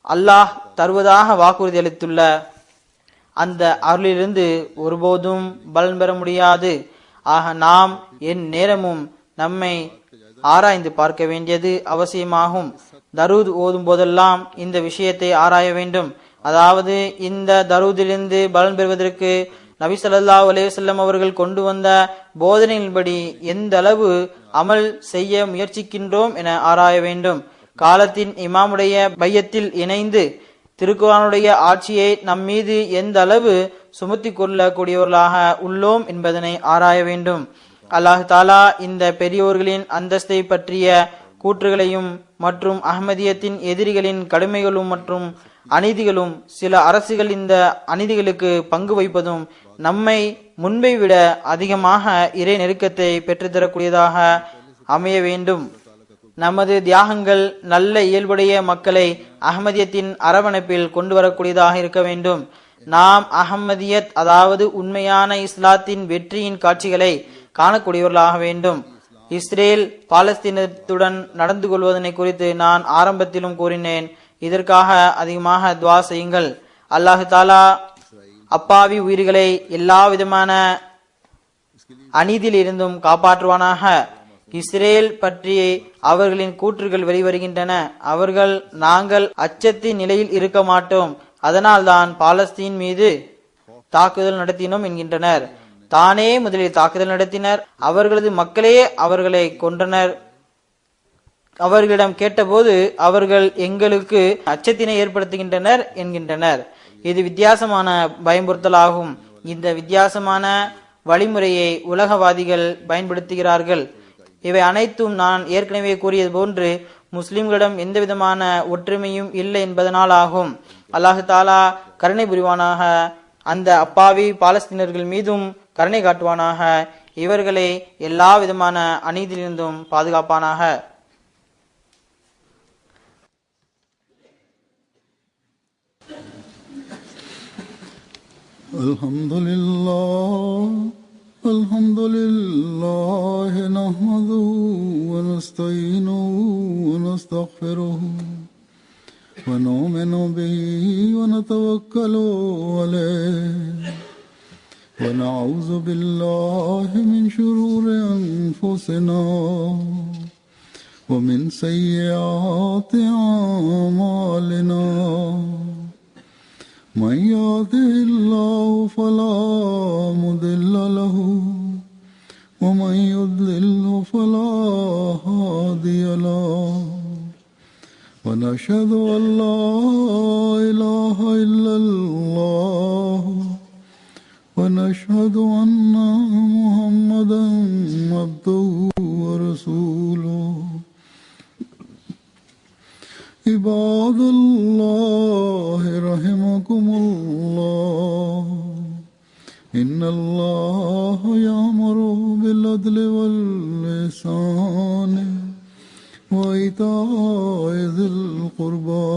அல்லாஹ் தருவதாக வாக்குறுதி அளித்துள்ள அந்த அருளிலிருந்து ஒருபோதும் பலன் பெற முடியாது. ஆக நாம் என் நேரமும் நம்மை ஆராய்ந்து பார்க்க வேண்டியது அவசியமாகும். தரூத் ஓதும் போதெல்லாம் இந்த விஷயத்தை ஆராய வேண்டும். அதாவது, இந்த தரூதிலிருந்து பலன் பெறுவதற்கு நபி ஸல்லல்லாஹு அலைஹி வஸல்லம் அவர்கள் கொண்டு வந்த போதனையின்படி எந்த அளவு அமல் செய்ய முயற்சிக்கின்றோம் என ஆராய வேண்டும். காலத்தின் இமாமுடைய பையத்தில் இணைந்து திருக்குர்ஆனுடைய ஆட்சியை நம்மீது எந்த அளவு சுமத்தி கொள்ளக்கூடியவர்களாக உள்ளோம் என்பதனை ஆராய வேண்டும். அல்லாஹ் தாலா இந்த பெரியோர்களின் அந்தஸ்தை பற்றிய கூற்றுகளையும் மற்றும் அஹ்மதியத்தின் எதிரிகளின் கடுமைகளும் மற்றும் அநீதிகளும், சில அரசுகள் இந்த அநீதிகளுக்கு பங்கு வைப்பதும் நம்மை முன்பை விட அதிகமாக இறை நெருக்கத்தை பெற்றுத்தரக்கூடியதாக அமைய வேண்டும். நமது தியாகங்கள் நல்ல இயல்புடைய மக்களை அஹ்மதியத்தின் அரவணைப்பில் கொண்டு வரக்கூடியதாக இருக்க வேண்டும். நாம் அஹ்மதியத், அதாவது உண்மையான இஸ்லாத்தின் வெற்றியின் காட்சிகளை காணக்கூடியவர்களாக வேண்டும். இஸ்ரேல் பாலஸ்தீனத்துடன் நடந்து கொள்வதனை குறித்து நான் ஆரம்பத்திலும் கூறினேன். இதற்காக அதிகமாக துவா செய்யுங்கள். அல்லாஹ் தாலா அப்பாவி உயிர்களை எல்லா விதமான அநீதியில் இருந்தும் காப்பாற்றுவானாக. இஸ்ரேல் பற்றி அவர்களின் கூற்றுகள் வெளிவருகின்றன. அவர்கள் நாங்கள் அச்சத்தின் நிலையில் இருக்க மாட்டோம், அதனால்தான் பாலஸ்தீன் மீது தாக்குதல் நடத்தினோம் என்கின்றனர். தானே முதலில் தாக்குதல் நடத்தினர், அவர்களது மக்களே அவர்களை கொன்றனர். அவர்களிடம் கேட்டபோது அவர்கள் எங்களுக்கு அச்சத்தினை ஏற்படுத்துகின்றனர் என்கின்றனர். இது வித்தியாசமான பயமுறுத்தலாகும். இந்த வித்தியாசமான வழிமுறையை உலகவாதிகள் பயன்படுத்துகிறார்கள். இவை அனைத்தும் நான் ஏற்கனவே கூறியது போன்று முஸ்லிம்களிடம் எந்த விதமான ஒற்றுமையும் இல்லை என்பதனால் ஆகும். அல்லாஹு தாலா கருணை புரிவானாக. அந்த அப்பாவி பாலஸ்தீனர்கள் மீதும் கருணை காட்டுவானாக. இவர்களை எல்லா விதமான அநீதியிலிருந்தும் பாதுகாப்பானாக. الحمد لله نحمده ونستعينه ونستغفره ونؤمن به ونتوكل عليه ونعوذ بالله من شرور أنفسنا ومن سيئات أعمالنا من يهده الله فلا مضل له ومن يضلل فلا هادي له ونشهد أن لا إله إلا الله ونشهد أن محمدا عبده ورسوله عباد الله رحمكم الله إن الله يأمر بالعدل والإحسان وإيتاء ذي القربى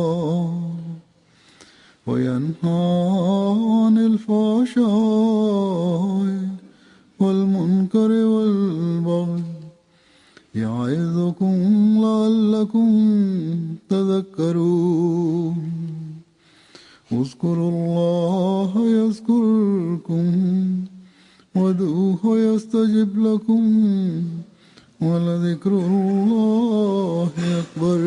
وينهى عن الفحشاء والمنكر والبغي يعظكم لعلكم تذكرون اذكروا الله يذكركم وادعوه يستجب لكم ولذكر الله أكبر.